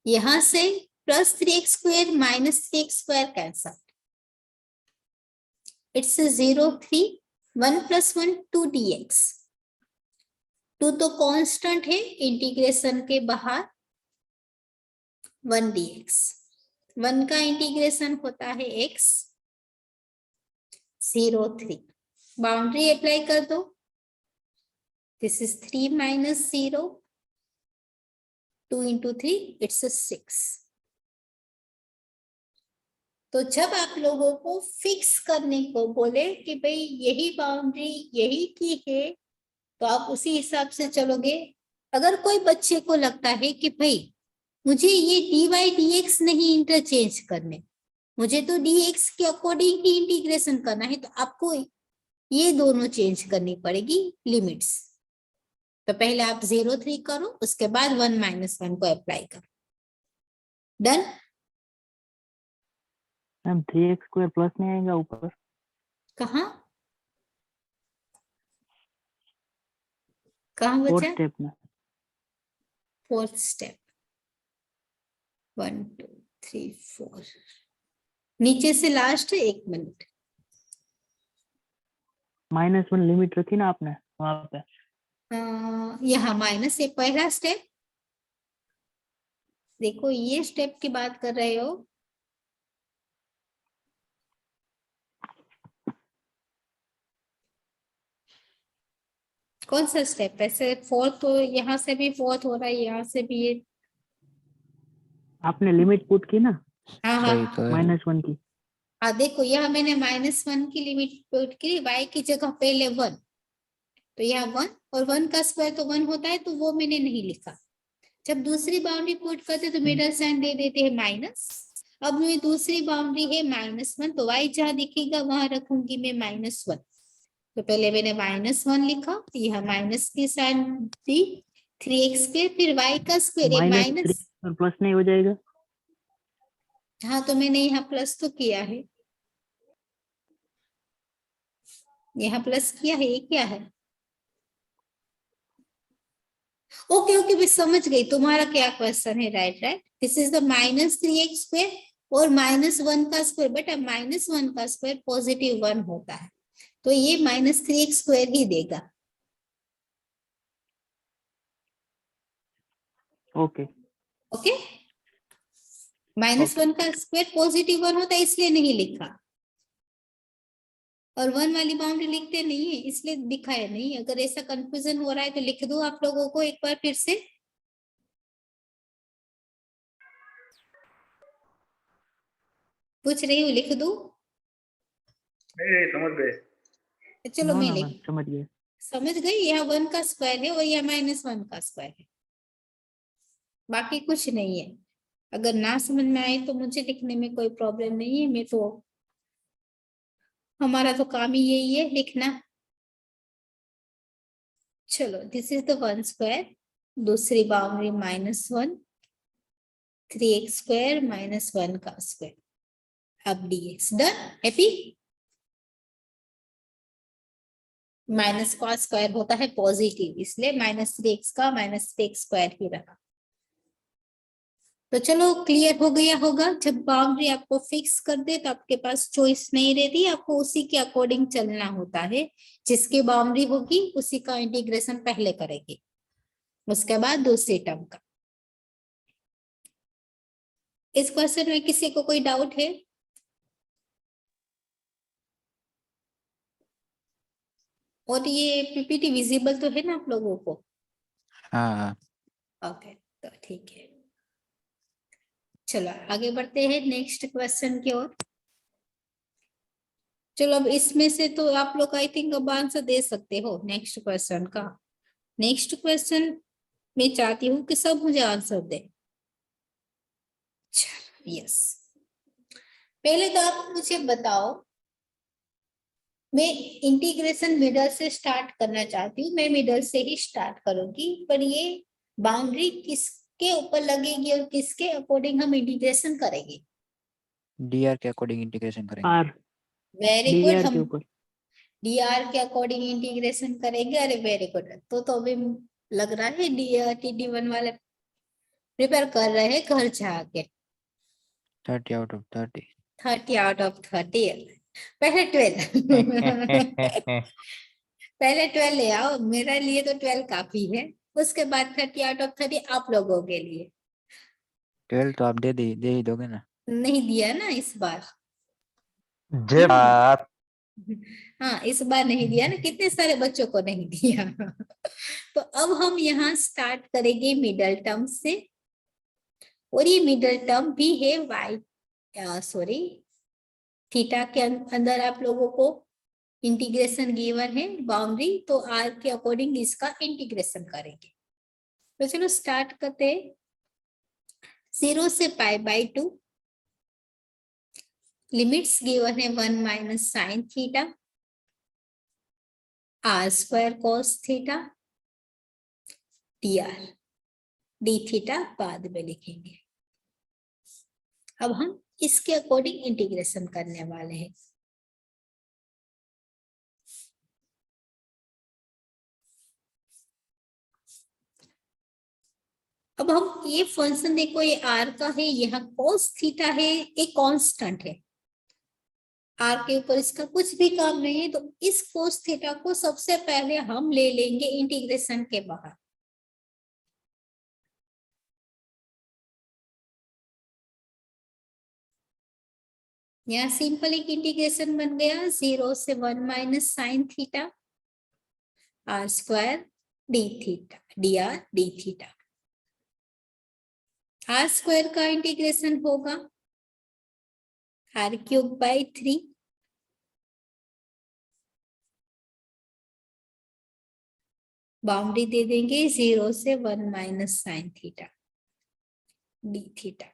यहां से plus 3x square minus 3x square cancel, it's 0 3, 1 + 1 2 dx। 2 तो कांस्टेंट है, इंटीग्रेशन के बाहर 1 dx। 1 का इंटीग्रेशन होता है x, 0 3, बाउंड्री अप्लाई कर दो, दिस इज 3 - 0, 2 × 3 इट्स 6। तो जब आप लोगों को फिक्स करने को बोले कि भाई यही बाउंड्री यही की है, तो आप उसी हिसाब से चलोगे। अगर कोई बच्चे को लगता है कि भाई मुझे ये dy/dx नहीं इंटरचेंज करने, मुझे तो dx के अकॉर्डिंग ही इंटीग्रेशन करना है, तो आपको ये दोनों चेंज करनी पड़ेगी लिमिट्स। तो पहले आप 0 3 करो, उसके बाद 1 - 1 को अप्लाई करो। डन। मैम 3x² प्लस नहीं आएगा ऊपर? कहाँ कहाँ फोर्थ बचा? स्टेप में। 4th स्टेप 1 2 3 4 नीचे से लास्ट है। 1 मिनट। -1 लिमिट रखी ना आपने वहां पे? यहाँ माइनस है पहला स्टेप। देखो ये स्टेप की बात कर रहे हो। कौन सा स्टेप? ऐसे 4th तो यहाँ से भी 4th हो रहा है, यहाँ से भी ये। आपने लिमिट पुट की ना हाँ सही हाँ तो है। -1 की? हाँ, देखो यहाँ मैंने -1 की लिमिट पुट की, y की जगह पहले 1, तो यहाँ 1 और 1 का स्क्वायर तो 1 होता है, तो वो मैंने नहीं लिखा। जब दूसरी बाउंड्री पुट करते तो मिडल साइन दे देते हैं माइनस। अब ये दूसरी बाउंड्री है -1, तो y जहाँ दिखेगा वहां रखूंगी मैं -1। तो पहले मैंने -1 लिखा, यहाँ माइनस की साइन दी, 3x², फिर y का स्क्वायर है -3 माइनस। और प्लस नहीं हो जाएगा? हाँ, तो मैंने यहाँ प्लस तो किया है, यहाँ प्लस किया है, ये क्या है? ओके ओके, मैं समझ गई तुम्हारा क्या क्वेश्चन है। Right right, this is the -3x² और -1 का स्क्वायर। बट अब -1 का स्क्वायर +1 होता है, तो ये -3x² ही देगा। ओके ओके, -1 का स्क्वायर +1 होता है, इसलिए नहीं लिखा। और 1 वाली बाउंड्री लिखते नहीं है, इसलिए दिखाया नहीं। अगर ऐसा कंफ्यूजन हो रहा है तो लिख दो आप लोगों को एक बार फिर से। पूछ रही हूँ, लिख दूं? नहीं समझ गए। चलो नो मैं ना लिख, मैम, समझ गए। समझ गई। यहाँ 1 का स्क्वायर है और यहाँ -1 का स्क्वायर है, बाकी कुछ नहीं है। अगर ना समझ में आए तो मुझे लिखने में कोई प्रॉब्लम नहीं है। मैं तो, हमारा तो काम ही यही है, लिखना। चलो, दिस इज द 1 स्क्वायर, दूसरी बाउंड्री -1, 3x² -1 का स्क्वायर, अब dx। डन? हैप्पी? माइनस का स्क्वायर होता है पॉजिटिव, इसलिए -3x का -3x² ही रखा। तो चलो, क्लियर हो गया होगा। जब बाउंड्री आपको फिक्स कर दे तो आपके पास चॉइस नहीं रहती, आपको उसी के अकॉर्डिंग चलना होता है। जिसकी बाउंड्री होगी उसी का इंटीग्रेशन पहले करेंगे, उसके बाद दूसरी टर्म का। इस क्वेश्चन में किसी को कोई डाउट है? और ये पीपीटी विजिबल तो है ना आप लोगों को? हाँ ओके, तो ठीक है। चलो आगे बढ़ते हैं नेक्स्ट क्वेश्चन की ओर। चलो, अब इसमें से तो आप लोग आई थिंक अब आंसर दे सकते हो नेक्स्ट क्वेश्चन का। नेक्स्ट क्वेश्चन मैं चाहती हूँ कि सब मुझे आंसर दे। यस, पहले तो आप मुझे बताओ, मैं इंटीग्रेशन मिडल से स्टार्ट करना चाहती हूँ, मैं मिडल से ही स्टार्ट करूंगी, पर ये बाउंड्री किसके ऊपर लगेगी और किसके अकॉर्डिंग हम इंटीग्रेशन करेंगे? dr के अकॉर्डिंग इंटीग्रेशन करेंगे। आर वेरी गुड, dr के हम ऊपर। dr के अकॉर्डिंग इंटीग्रेशन करेंगे। अरे वेरी गुड, तो अभी लग रहा है TD1 वाले प्रिपेयर कर रहे हैं घर जाके। 30 out of 30। 30 out of 30। पहले 12 पहले 12 ले आओ, मेरे लिए तो 12 काफी है। उसके बाद 30 out of 30 आप लोगों के लिए। 12 तो आप दे ही दोगे ना? नहीं दिया ना इस बार। जय बात। हाँ, इस बार नहीं दिया ना, कितने सारे बच्चों को नहीं दिया। तो अब हम यहाँ स्टार्ट करेंगे मिडल टर्म से, और ये मिडल टर्म भी है y, सॉरी, थीटा के अंदर आप लोगों को इंटीग्रेशन गिवन है बाउंड्री, तो आर के अकॉर्डिंग इसका इंटीग्रेशन करेंगे। तो चलो स्टार्ट करते हैं। 0 से π/2 लिमिट्स गिवन है 1 minus sine theta r² cos theta dr d theta बाद में लिखेंगे। अब हम इसके अकॉर्डिंग इंटीग्रेशन करने वाले हैं। अब हम ये फंक्शन देखो, ये r का है, यहाँ cos थीटा है, ये कांस्टेंट है, r के ऊपर इसका कुछ भी काम नहीं है। तो इस cos थीटा को सबसे पहले हम ले लेंगे इंटीग्रेशन के बाहर। यहाँ सिंपल एक इंटीग्रेशन बन गया 0 से 1 minus sine theta r² d theta dr d theta. r² का इंटीग्रेशन होगा r³/3 बाउंड्री दे देंगे 0 से 1 minus sine theta d theta.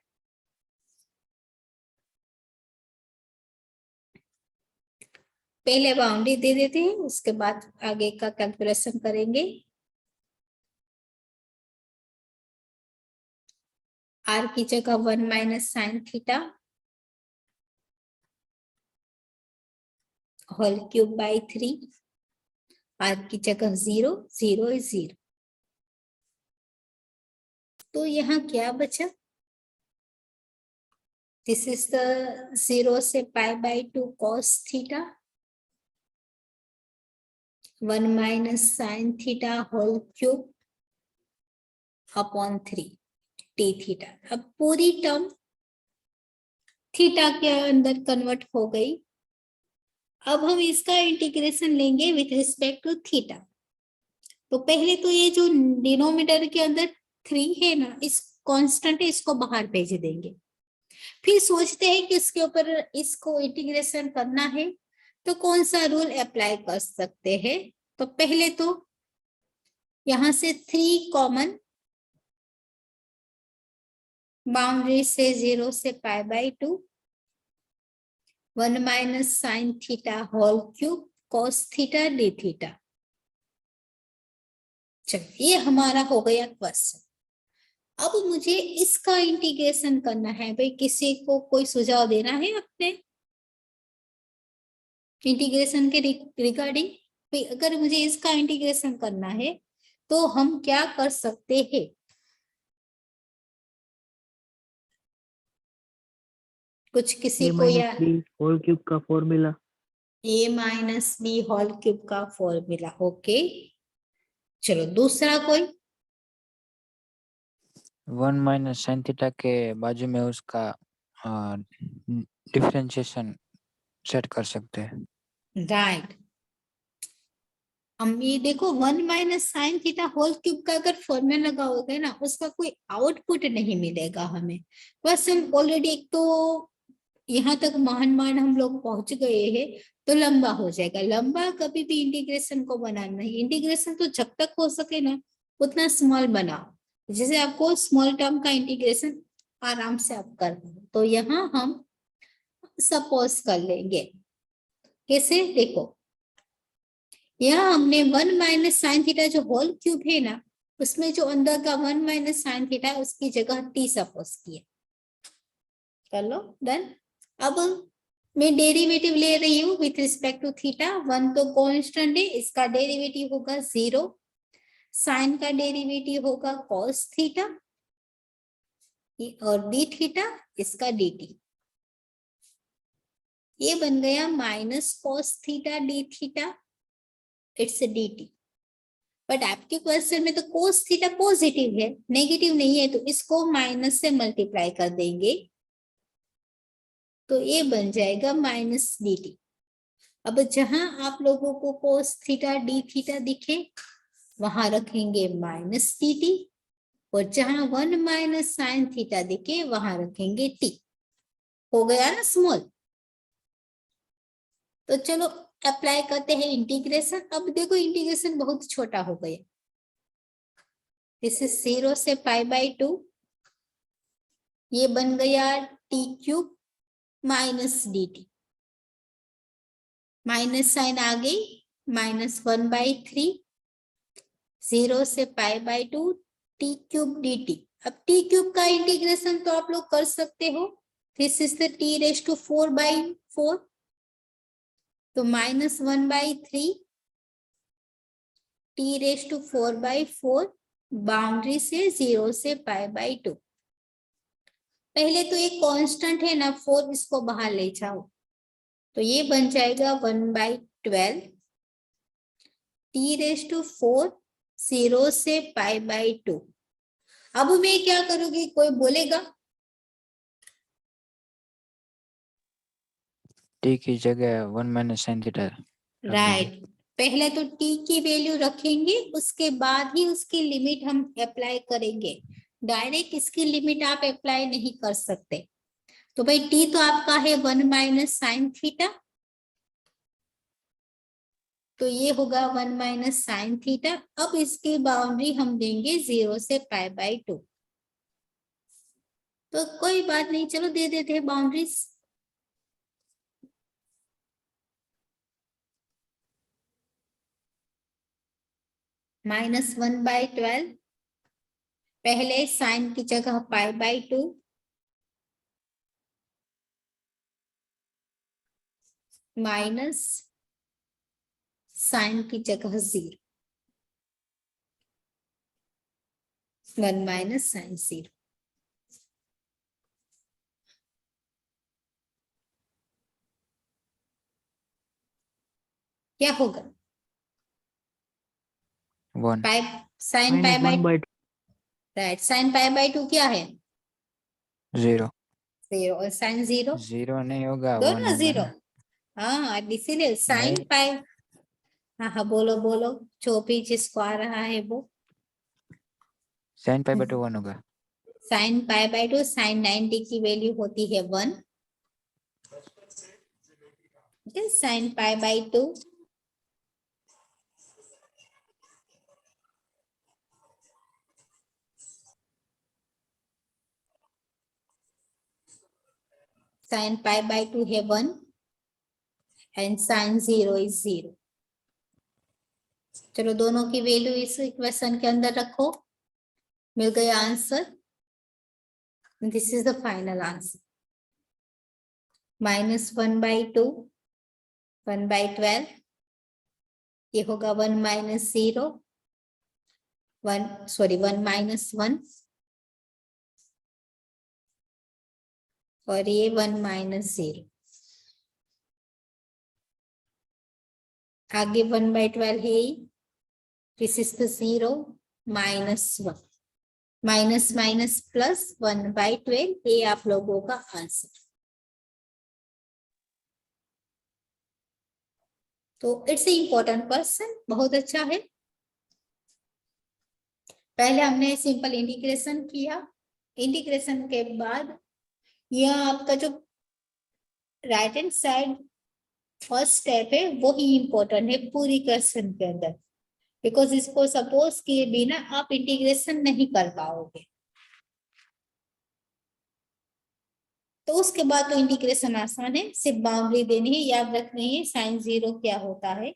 पहले बाउंड्री दे देते हैं, उसके बाद आगे का कैलकुलेशन करेंगे। r की जगह 1 माइनस साइन थीटा होल³/3, r की जगह 0, 0 is 0। तो यहाँ क्या बचा? दिस इज द 0 से π/2 cos theta 1 minus sine theta whole upon 3 d theta. अब पूरी टर्म थीटा के अंदर कन्वर्ट हो गई। अब हम इसका इंटीग्रेशन लेंगे विथ रिस्पेक्ट टू थीटा। तो पहले तो ये जो डिनोमिनेटर के अंदर 3 है ना, इस कांस्टेंट है, इसको बाहर भेज देंगे। फिर सोचते हैं कि इसके ऊपर इसको इंटीग्रेशन करना है तो कौन सा रूल अप्लाई कर सकते हैं। तो पहले तो यहां से 3 कॉमन, बाउंड्री से 0 से π/2 1 minus sine theta whole cos theta d theta. चलिए ये हमारा हो गया क्वेश्चन। अब मुझे इसका इंटीग्रेशन करना है। भाई किसी को कोई सुझाव देना है अपने इंटीग्रेशन के रिगार्डिंग? भाई अगर मुझे इसका इंटीग्रेशन करना है तो हम क्या कर सकते हैं? कुछ किसी को या होल³ का फॉर्मूला, a-b होल³ का फॉर्मूला। ओके चलो दूसरा कोई? 1 माइनस साइन थीटा के बाजू में उसका डिफरेंशिएशन सेट कर सकते हैं। राइट। हम ये देखो 1 माइनस साइन थीटा होल³ का अगर फॉर्मूला लगाओगे ना, उसका कोई आउटपुट नहीं मिलेगा हमें। बस हम ऑलरेडी एक तो यहाँ तक मान हम लोग पहुंच गए हैं, तो लंबा हो जाएगा। लंबा कभी भी इंटीग्रेशन को बनाना नहीं। इंटीग्रेशन तो जब तक हो सके ना उतना स्मॉल बनाओ, जैसे आपको स्मॉल टर्म का इंटीग्रेशन आराम से आप कर दो। तो यहाँ हम सपोज कर लेंगे कैसे, देखो यहाँ हमने 1 माइनस साइन थीटा जो होल³ है ना, उसमें जो अंदर का 1 माइनस साइन थीटा है उसकी जगह t सपोज किया। कर लो डन। अब मैं डेरिवेटिव ले रही हूँ विथ रिस्पेक्ट टू थीटा। 1 तो कांस्टेंट है, इसका डेरिवेटिव होगा 0, साइन का डेरिवेटिव होगा cos थीटा और d थीटा इसका dt। ये बन गया minus cos theta d theta, it's dt। But आपके क्वेश्चन में तो cos थीटा पॉजिटिव है, नेगेटिव नहीं है, तो इसको माइनस से मल्टीप्लाई कर देंगे तो ये बन जाएगा माइनस dt। अब जहां आप लोगों को cos थीटा d थीटा दिखे वहां रखेंगे माइनस dt, और जहां 1 माइनस साइन थीटा दिखे वहां रखेंगे t। हो गया ना स्मॉल। तो चलो अप्लाई करते हैं इंटीग्रेशन। अब देखो इंटीग्रेशन बहुत छोटा हो गया, दिस इज 0 से π/2, ये बन गया t³ minus dt, minus sine आ गई, -1/3, 0 से π/2 t³ dt। अब t³ का इंटीग्रेशन तो आप लोग कर सकते हो, दिस इज द t⁴/4, तो -1/3 t⁴/4 बाउंड्री से 0 से π/2। पहले तो एक कांस्टेंट है ना 4, इसको बाहर ले जाओ, तो ये बन जाएगा 1/12 t⁴ 0 से π/2। अब मैं क्या करूंगी, कोई बोलेगा? टी की जगह 1 - sin थीटा। राइट, पहले तो t की वैल्यू रखेंगे, उसके बाद ही उसकी लिमिट हम अप्लाई करेंगे। डायरेक्ट इसकी लिमिट आप अप्लाई नहीं कर सकते। तो भाई t तो आपका है 1 - sin थीटा, तो ये होगा 1 - sin थीटा। अब इसकी बाउंड्री हम देंगे 0 से π/2। तो कोई बात नहीं, चलो दे देते हैं बाउंड्रीज। -1/12, पहले साइन की जगह π/2, माइनस साइन की जगह 0, 1 - sin 0। क्या होगा? 1 साइन -1/2 राइट, साइन π/2 क्या है? 0 0, और साइन 0 0 नहीं होगा, 1 दोनों होगा 0। ना। हाँ, इसीलिए साइन नहीं। पाई। हाँ हाँ, बोलो बोलो, चोपी जिसको आ रहा है वो। sin π/2 1 होगा। साइन π/2, साइन 90 की वैल्यू होती है 1। साइन π/2 साइन π/2 है 1 एंड साइन 0 इज 0। चलो दोनों की वैल्यू इस इक्वेशन के अंदर रखो, मिल गया answer. This is the final answer. -1/2, 1/12, ये होगा 1 - 0, 1 -1, और ये 1 - 0। आगे 1/12 है, this is the 0, -1, minus minus plus 1/12, ये आप लोगों का आंसर। तो इट्स ए इम्पोर्टेंट क्वेश्चन, बहुत अच्छा है। पहले हमने सिंपल इंटीग्रेशन किया, इंटीग्रेशन के बाद यह आपका जो right hand side first step है वो ही इम्पोर्टेंट है पूरी क्वेश्चन के अंदर, बिकॉज इसको सपोज किए बिना आप इंटीग्रेशन नहीं कर पाओगे। तो उसके बाद तो इंटीग्रेशन आसान है, सिर्फ बाउंड्री देनी है, याद रखनी है साइन 0 क्या होता है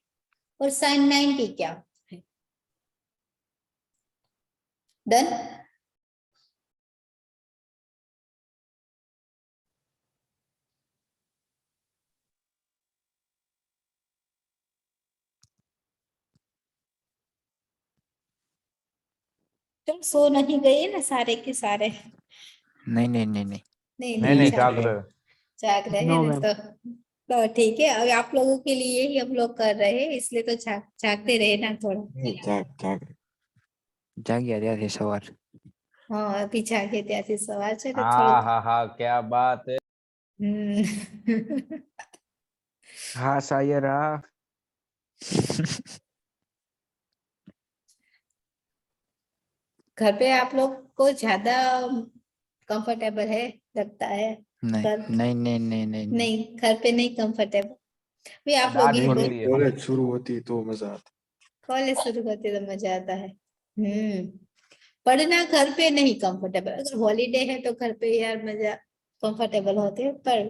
और साइन 90 क्या है। डन। तुम सो नहीं गए ना सारे के सारे? नहीं नहीं नहीं नहीं नहीं जाग जाग रहे। जाग रहे No, हैं ना, ma'am. तो ठीक है। अब आप लोगों के लिए ही हम लोग कर रहे हैं, इसलिए तो जागते रहे ना थोड़ा। नहीं जाग जागी ત્યાંથી સવાર। हाँ, अभी जागे त्याથી सवाल છે तो हा क्या बात है। हाँ शायर हाँ। घर पे आप लोग को ज्यादा कंफर्टेबल है लगता है? नहीं घर नहीं नहीं नहीं नहीं नहीं नहीं, घर पे नहीं कंफर्टेबल। वे आप डांट लोग पड़ती है कॉलेज शुरू होती तो मजा आता। कॉलेज शुरू करते तो मजा आता है। पढ़ना घर पे नहीं कंफर्टेबल, अगर हॉलीडे है तो घर पे यार मजा कंफर्टेबल होते हैं, पर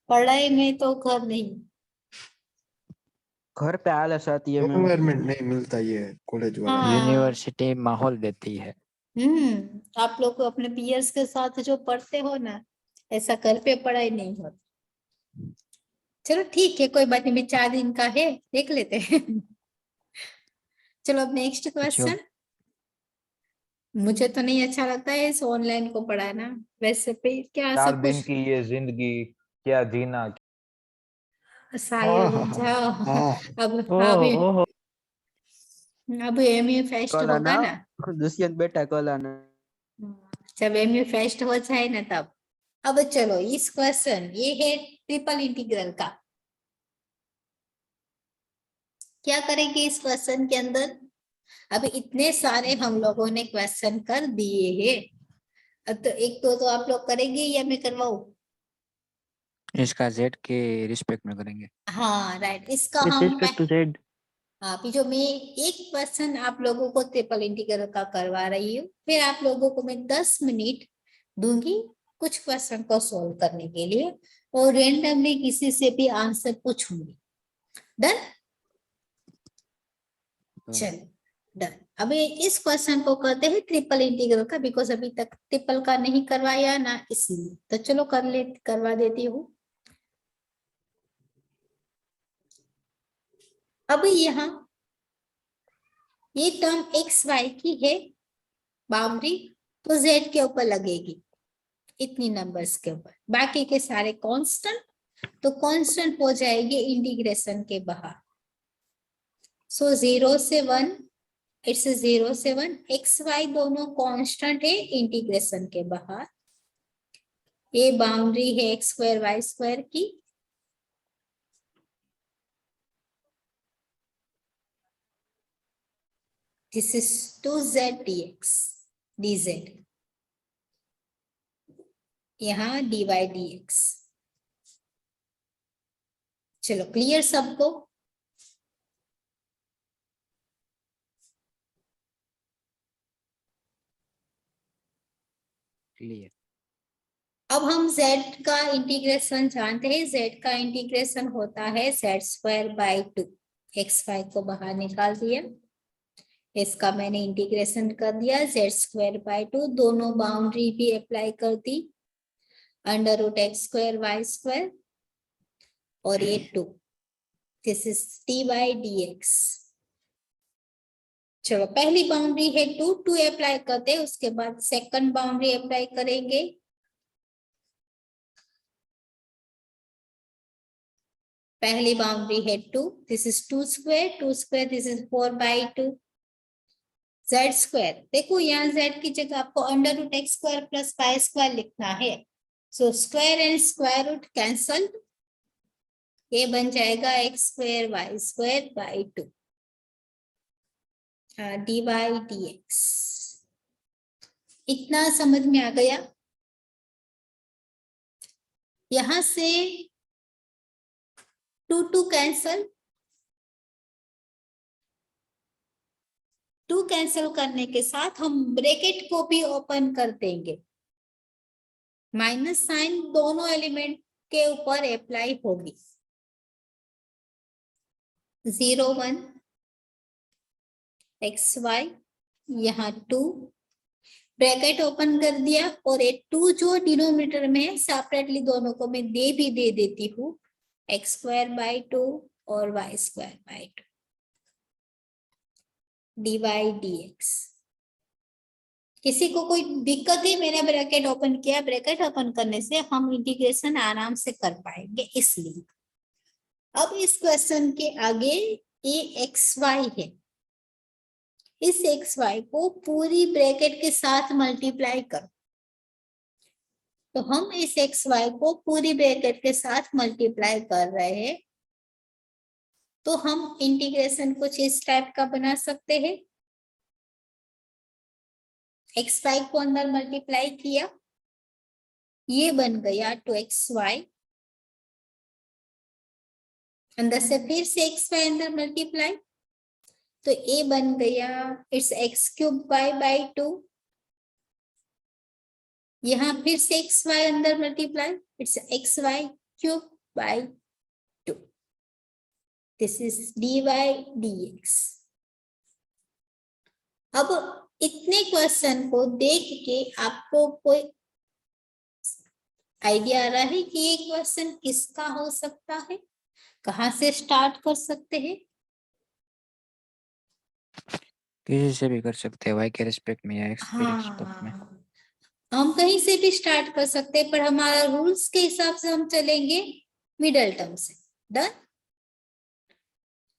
पढ़ाई में तो घर नहीं। घर पे आलस आती है मैम। एनवायरनमेंट नहीं मिलता ये कॉलेज वाला। हाँ। यूनिवर्सिटी माहौल देती है। आप लोग को अपने पीयर्स के साथ जो पढ़ते हो ना, ऐसा घर पे पढ़ाई नहीं होती। चलो ठीक है, कोई बात नहीं, मैं 4 दिन का है, देख लेते हैं। चलो अब नेक्स्ट क्वेश्चन। मुझे तो नहीं अच्छा लगता है इस ऑनलाइन को पढ़ाना, वैसे पे क्या 4 सब दिन कुछ की ये जिंदगी क्या जीना। शायद जाओ। हाँ अब ओह अभी ओह अब एमयू फेस्ट कल होगा आना, ना, दुष्यंत बेटा कल आना। जब एमयू फेस्ट हो जाए ना तब। अब चलो इस क्वेश्चन, ये है ट्रिपल इंटीग्रल का। क्या करेंगे इस क्वेश्चन के अंदर? अब इतने सारे हम लोगों ने क्वेश्चन कर दिए हैं, अब तो एक तो आप लोग करेंगे या मैं करवाऊं? इसका जेड के रिस्पेक्ट में करेंगे। हाँ राइट, इसका विथ हम रिस्पेक्ट टू जेड। अभी जो मैं एक क्वेश्चन आप लोगों को ट्रिपल इंटीग्रल का करवा रही हूँ, फिर आप लोगों को मैं 10 मिनट दूंगी कुछ क्वेश्चन को सोल्व करने के लिए, और रेंडमली किसी से भी आंसर पूछूंगी। डन? चलो डन। अभी इस क्वेश्चन को करते हैं ट्रिपल इंटीग्रल का, बिकॉज अभी तक ट्रिपल का नहीं करवाया ना, इसलिए तो चलो करवा देती हूँ। अब यहाँ ये टर्म एक्स वाई की है बाउंड्री, तो जेड के ऊपर लगेगी इतनी नंबर्स के ऊपर, बाकी के सारे कांस्टेंट, तो कांस्टेंट हो जाएंगे इंटीग्रेशन के बाहर। सो 0 से 1, इट्स 0 से 1, एक्स वाई दोनों कांस्टेंट है इंटीग्रेशन के बाहर। ये बाउंड्री है एक्स स्क्वायर वाई स्क्वायर की। This is 2z dx dz, यहाँ dy dx। चलो क्लियर सबको? क्लियर। अब हम z का इंटीग्रेशन जानते हैं, z का इंटीग्रेशन होता है z square by 2। X y को बाहर निकाल दिया, इसका मैंने इंटीग्रेशन कर दिया, z स्क्वायर बाई 2, दोनों बाउंड्री भी अप्लाई कर दी, under root x square y square, और ये 2, दिस इज dy dx। चलो पहली बाउंड्री है 2, 2 अप्लाई करते हैं, उसके बाद सेकंड बाउंड्री अप्लाई करेंगे। पहली बाउंड्री है 2, this is 2 square, 2 square, this is 4 by 2। z square, देखो यहाँ z की जगह आपको under root x square plus y square लिखना है, so square and square root cancel, ये बन जाएगा x square y square by 2 dy dx। इतना समझ में आ गया? यहां से 2 2 कैंसल, 2 कैंसल करने के साथ हम ब्रैकेट को भी ओपन कर देंगे, माइनस साइन दोनों एलिमेंट के ऊपर अप्लाई होगी। 0 1 एक्स वाई, यहाँ 2, ब्रैकेट ओपन कर दिया, और एक 2 जो डिनोमिनेटर में है सेपरेटली दोनों को मैं दे देती हूँ, एक्स स्क्वायर बाई 2 और y square by 2 dy dx। किसी को कोई दिक्कत है? मैंने ब्रैकेट ओपन किया, ब्रैकेट ओपन करने से हम इंटीग्रेशन आराम से कर पाएंगे, इसलिए। अब इस क्वेश्चन के आगे ये एक्स वाई है, इस एक्स वाई को पूरी ब्रैकेट के साथ मल्टीप्लाई करो, तो हम इस एक्स वाई को पूरी ब्रैकेट के साथ मल्टीप्लाई कर रहे हैं, तो हम इंटीग्रेशन कुछ इस टाइप का बना सकते हैं। एक्स वाई को अंदर मल्टीप्लाई किया, ये बन गया 2xy अंदर से फिर से एक्स वाई अंदर मल्टीप्लाई, तो ए बन गया it's x cube y by 2। यहाँ फिर से एक्स वाई अंदर multiply, it's x y cube by 2। This is d y d x. अब इतने क्वेश्चन को देख के आपको कोई आइडिया आ रहा है कि ये क्वेश्चन किसका हो सकता है, कहाँ से स्टार्ट कर सकते हैं? किसी से भी कर सकते हैं, y के रिस्पेक्ट में या x के रिस्पेक्ट में। हाँ, हम कहीं से भी स्टार्ट कर सकते हैं, पर हमारा रूल्स के हिसाब से हम चलेंगे मिडल टर्म से। डन।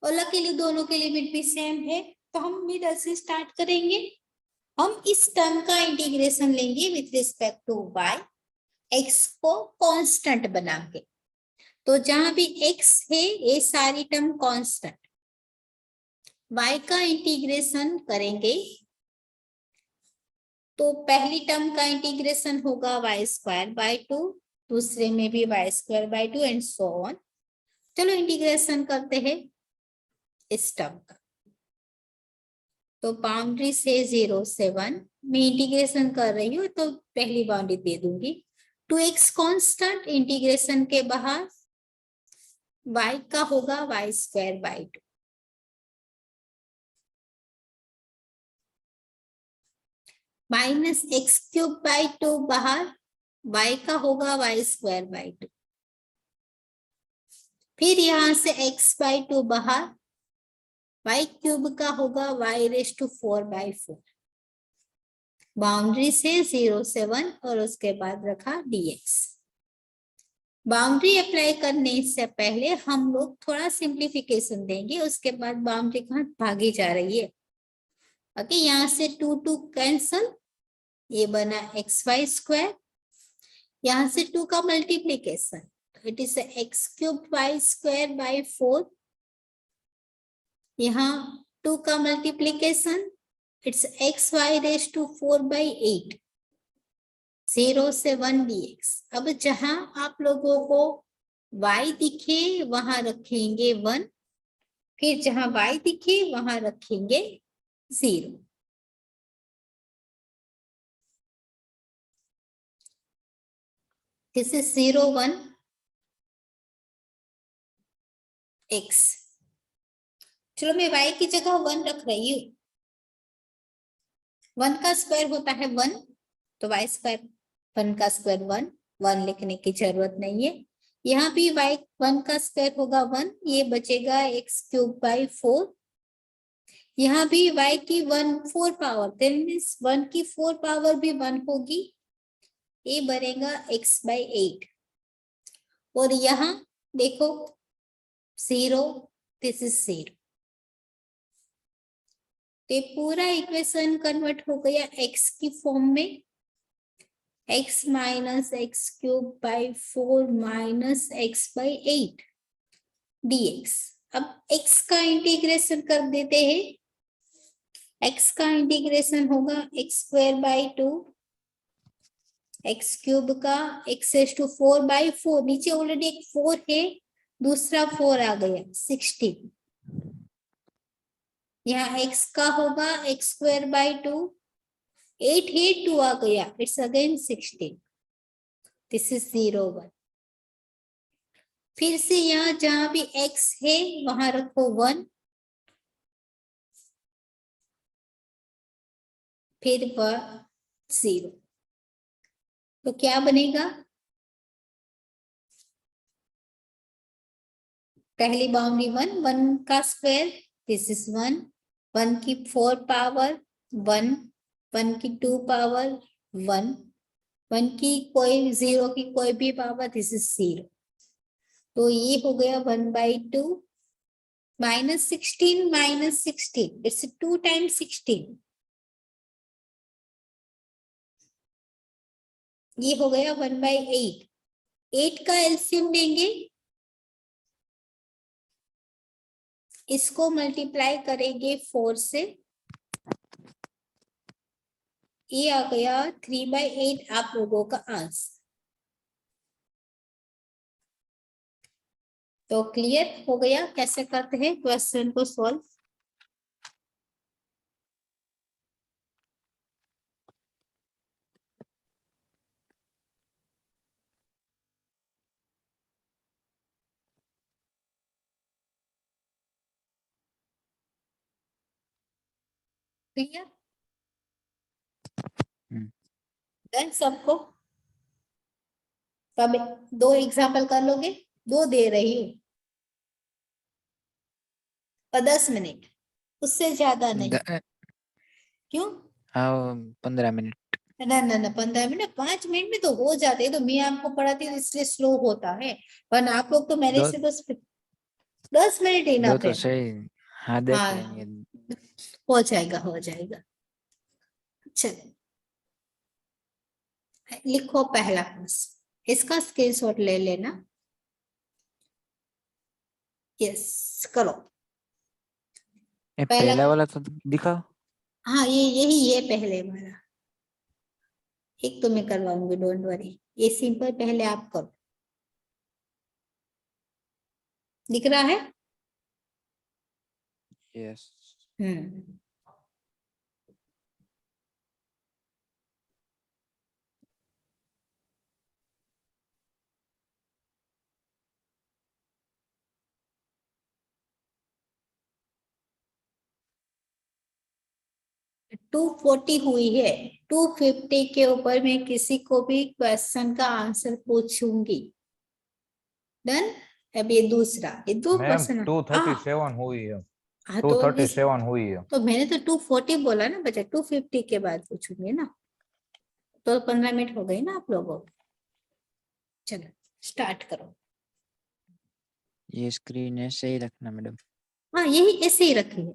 और लकीली दोनों की लिमिट भी सेम है, तो हम मिडल से स्टार्ट करेंगे। हम इस टर्म का इंटीग्रेशन लेंगे with respect to y, x को कांस्टेंट बना के। तो जहां भी x है ये सारी टर्म कांस्टेंट, y का इंटीग्रेशन करेंगे तो पहली टर्म का इंटीग्रेशन होगा वाई स्क्वायर बाई 2, दूसरे में भी y square by 2 and so on. चलो इंटीग्रेशन करते हैं इस टर्म का। तो बाउंड्री से 0 से 1 मैं इंटीग्रेशन कर रही हूँ, तो पहली बाउंड्री दे दूंगी 2x कांस्टेंट, इंटीग्रेशन के बाहर y का होगा y square by 2। Minus x cube by 2 बाहर, y का होगा वाई स्क्वायर बाई 2। फिर यहां से x बाई 2 बाहर, y क्यूब का होगा y raise to 4 by 4। Boundary से 0 से 1 और उसके बाद रखा dx। बाउंड्री अप्लाई करने से पहले हम लोग थोड़ा सिंप्लीफिकेशन देंगे, उसके बाद बाउंड्री कहाँ भागी जा रही है। ओके, यहाँ से 2 कैंसल, ये बना एक्स वाई स्क्वायर, यहाँ से 2 का multiplication, it is x cube y square by 4। यहाँ 2 का multiplication, it's x y raise to 4 by 8। 0 से 1 dx। अब जहां आप लोगों को y दिखे वहां रखेंगे 1, फिर जहां y दिखे वहां रखेंगे 0। This is 0 1 x। चलो मैं y की जगह 1 रख रही हूँ। 1 का स्क्वायर होता है 1, तो y स्क्वायर 1 का स्क्वायर 1, 1 लिखने की जरूरत नहीं है। यहाँ भी y 1 का स्क्वायर होगा 1, ये बचेगा x क्यूब बाई 4। यहाँ भी y की 1 4 पावर, 1 की 4 पावर भी 1 होगी, ये बनेगा x बाई 8। और यहाँ देखो 0, दिस इज 0। तो पूरा इक्वेशन कन्वर्ट हो गया x की फॉर्म में, x minus x cube by 4 minus x by 8 dx। अब x का इंटीग्रेशन कर देते हैं। x का इंटीग्रेशन होगा x square by 2, x cube का x रेज टू 4 बाई 4, नीचे ऑलरेडी एक 4 है, दूसरा 4 आ गया 16। यहाँ x का होगा एक्स स्क्वायर बाई 2, 8 है 2 आ गया, इट्स अगेन 16। This is 0 1। फिर से यहाँ जहां भी x है वहां रखो 1, फिर 0। तो क्या बनेगा? पहली बाउंड्री 1, 1 का स्क्वायर, दिस इज 1, 1 की 4 पावर 1, 1 की 2 पावर 1, 1 की कोई 0 की कोई भी पावर, दिस इज 0। तो ये हो गया 1 बाई 2 माइनस 16, इट्स 2 टाइम्स 16। ये हो गया 1 बाई 8। 8 का एलसीएम लेंगे, इसको मल्टीप्लाई करेंगे 4 से, ये आ गया 3 बाई 8 आप लोगों का आंसर। तो क्लियर हो गया कैसे करते हैं क्वेश्चन को सॉल्व। क्लियर हम्म। डन सबको। तब 2 एग्जाम्पल कर लोगे, 2 दे रही हूँ और 10 मिनट, उससे ज्यादा नहीं। क्यों? हाँ 15 मिनट। ना ना ना 15 मिनट, 5 मिनट में तो हो जाते हैं। तो मैं आपको पढ़ाती हूँ इसलिए स्लो होता है, पर आप लोग तो मेरे दो से बस 10 मिनट दो इनफ तो है। सही। हाँ देख हाँ लेंगे। हो जाएगा हो जाएगा। चलो लिखो पहला प्रश्न, इसका स्क्रीनशॉट ले लेना। यस करो ये पहला। पहला वाला तो दिखाओ। हाँ ये पहले वाला, एक तो मैं करवाऊंगी, डोंट वरी। ये सिंपल पहले आप करो। दिख रहा है? यस। हम्म। टू 40 हुई है, 250 के ऊपर मैं किसी को भी क्वेश्चन का आंसर पूछूंगी। डन। अब ये दूसरा, ये 2 मैम क्वेश्चन। 237 हुई है, हाँ तो 237 हुई है। तो मैंने तो 240 बोला ना बच्चा, 250 के बाद पूछूंगी ना। तो 15 मिनट हो गए ना आप लोगों को। चलो स्टार्ट करो। ये स्क्रीन ऐसे ही रखना मैडम। हाँ यही ऐसे ही रखिए।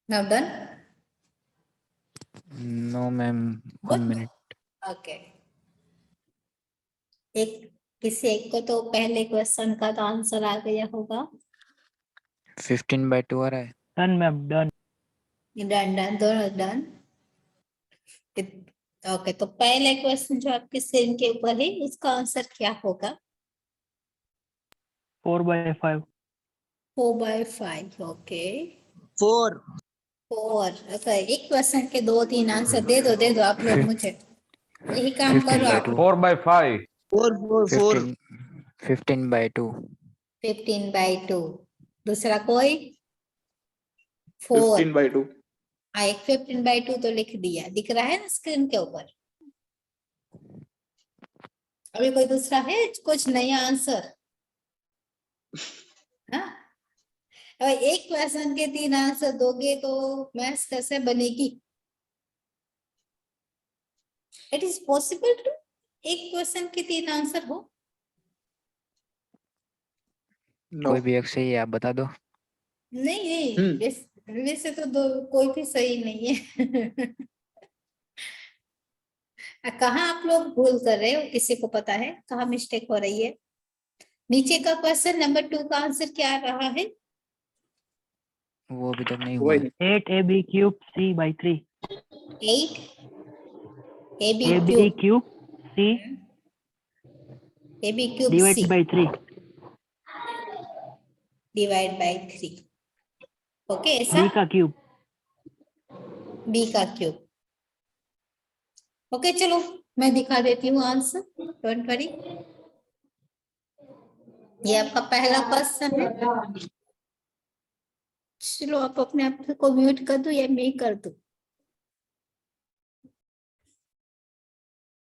Now done? No, ma'am. 1 minute. Okay, एक किसी एक को तो पहले क्वेश्चन का तो आंसर आ गया होगा। 15/2 आ रहा है। Done ma'am done. Done done, दोनों डन। ओके, तो पहले क्वेश्चन जो आपके स्क्रीन के ऊपर है उसका आंसर क्या होगा? 4/5। 4/5। ओके, 4 4। ओके, एक क्वेश्चन के 2-3 आंसर दे दो आप लोग मुझे, यही काम करो आप। 15/2। 4/5। 4 15/2। 15/2। दूसरा कोई? 4। 15/2। हाँ, एक 15/2 तो लिख दिया, दिख रहा है ना स्क्रीन के ऊपर। अभी कोई दूसरा है कुछ नया आंसर? हाँ, और एक क्वेश्चन के 3 आंसर दोगे तो मैथ्स कैसे बनेगी? इट इज पॉसिबल टू एक क्वेश्चन के 3 आंसर हो? कोई भी एक सही है, आप बता दो। नहीं, वैसे तो दो कोई भी सही नहीं है। कहाँ आप लोग भूल कर रहे हो, किसी को पता है कहाँ मिस्टेक हो रही है? नीचे का क्वेश्चन नंबर 2 का आंसर क्या रहा है? वो अभी तक नहीं हुआ है। 8ab³ c/3। 8 ab ab³ c cube c /3। Divide by 3। Okay, ऐसा b का क्यूब। b का क्यूब। ओके, चलो मैं दिखा देती हूँ आंसर, डोंट वरी। ये आपका पहला क्वेश्चन है। चलो आप अपने आप को म्यूट कर दो या मैं कर दूं?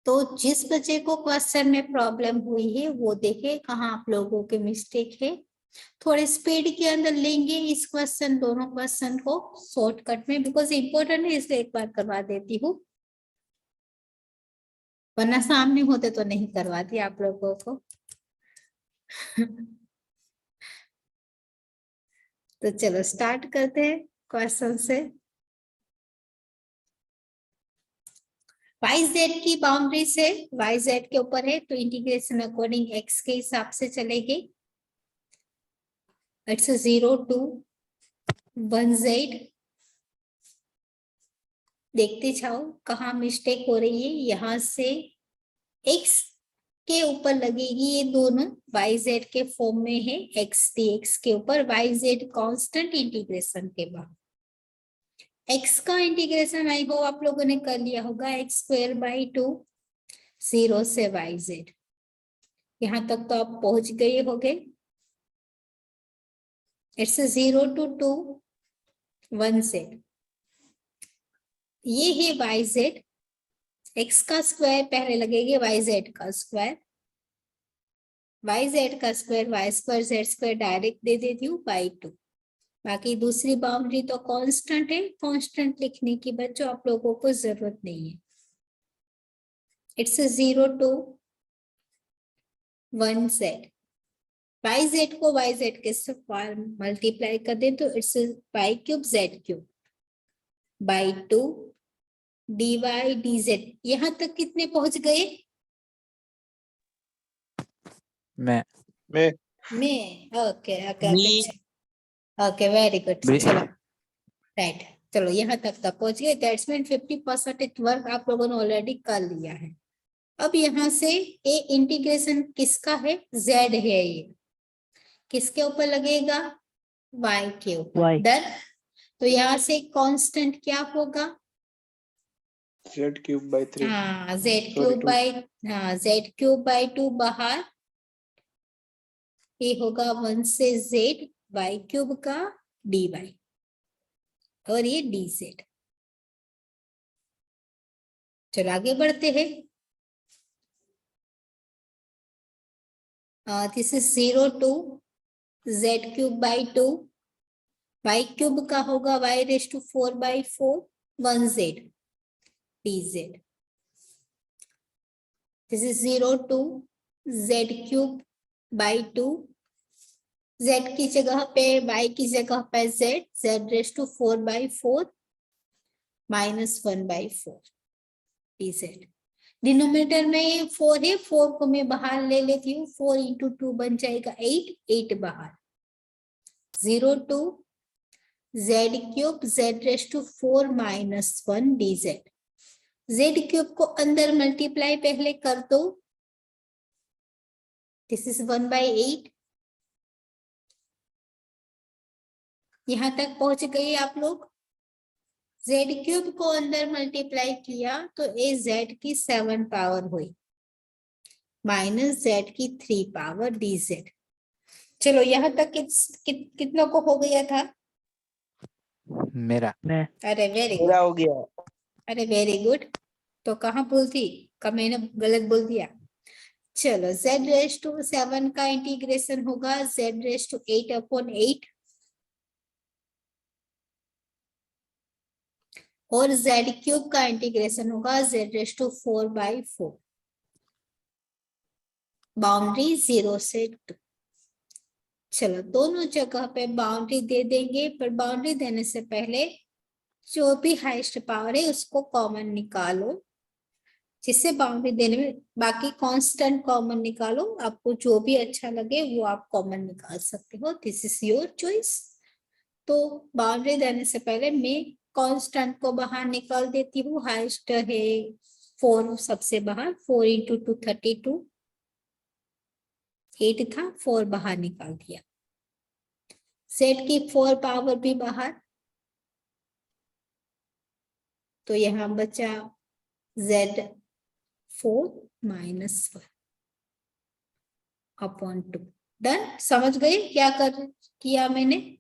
तो जिस बच्चे को क्वेश्चन में प्रॉब्लम हुई है वो देखे कहाँ आप लोगों के मिस्टेक है। थोड़े स्पीड के अंदर लेंगे इस क्वेश्चन, दोनों क्वेश्चन को शॉर्टकट में, बिकॉज इम्पोर्टेंट है इसलिए एक बार करवा देती हूँ, वरना सामने होते तो नहीं करवाती आप लोगों को। तो चलो स्टार्ट करते हैं क्वेश्चन से। वाई जेड की बाउंड्री से वाई जेड के ऊपर है तो इंटीग्रेशन अकॉर्डिंग एक्स के हिसाब से चलेगी। It's 0 to 1z। देखते जाओ कहाँ मिस्टेक हो रही है। यहाँ से x के ऊपर लगेगी, ये दोनों yz के फॉर्म में है, x dx के ऊपर yz कांस्टेंट इंटीग्रेशन के बाद x का इंटीग्रेशन आई हो आप लोगों ने कर लिया होगा, x²/2 0 से yz। यहाँ तक तो आप पहुंच गए होगे। It's 0 to 2 1z। ये है yz, x का स्क्वायर पहले लगेगी yz का स्क्वायर, yz का स्क्वायर y² z² डायरेक्ट दे देती हूँ बाई 2। बाकी दूसरी बाउंड्री तो कांस्टेंट है, कांस्टेंट लिखने की बच्चों आप लोगों को जरूरत नहीं है। It's 0 to 1z। yz को yz के साथ मल्टीप्लाई कर दे तो it's y³ z³ by 2 dy dz। यहाँ तक कितने पहुंच गए? मैं ओके ओके वेरी गुड। चलो राइट, चलो यहाँ तक पहुंच गए। दैट्स मीन 50% वर्क आप लोगों ने ऑलरेडी कर लिया है। अब यहाँ से ए इंटीग्रेशन किसका है? जेड है, ये किसके ऊपर लगेगा? y के ऊपर। डन। तो यहाँ से कांस्टेंट क्या होगा? z³/3। हाँ, z³/2 बाहर, ये होगा 1 से z y³ का dy और ये dz। चलो आगे बढ़ते हैं। This is 0 to z³/2 y³ का होगा y⁴/4 1z dz। This is 0 to z³/2 z की जगह पे y की जगह पे z raise to 4/4 -1/4 dz। Denominator में 4 है, 4 को मैं बाहर ले लेती हूँ, 4 इंटू 2 बन जाएगा 8, 8 बाहर, 0 to z cube z raise to 4 -1 dz। z cube को अंदर मल्टीप्लाई पहले कर दो, दिस इज 1/8। यहां तक पहुंच गए आप लोग। z क्यूब को अंदर मल्टीप्लाई किया तो ए z की 7 पावर हुई माइनस z की 3 पावर dz। चलो यहाँ तक कितनों को हो गया था? मेरा मैं अरे वेरी गुड, पूरा हो गया। अरे वेरी गुड। तो कहाँ भूल थी? कब मैंने गलत बोल दिया? चलो z रेज टू 7 का इंटीग्रेशन होगा z रेज टू 8/8 और z क्यूब का इंटीग्रेशन होगा z रेज टू 4/4। बाउंड्री 0 से 2। चलो दोनों जगह पे बाउंड्री दे देंगे, पर बाउंड्री देने से पहले जो भी हाईएस्ट पावर है उसको कॉमन निकालो, जिससे बाउंड्री देने में बाकी कांस्टेंट कॉमन निकालो। आपको जो भी अच्छा लगे वो आप कॉमन निकाल सकते हो, दिस इज योर चॉइस। तो बाउंड्री देने से पहले मैं कांस्टेंट को बाहर निकाल देती हूँ। हाईएस्ट है 4 सबसे बाहर, 4 इंटू 2 32, 8 था, 4 बाहर निकाल दिया। z की 4 पावर भी बाहर, तो यहाँ बचा z 4 -1 अपॉन 2। डन? समझ गए क्या किया मैंने?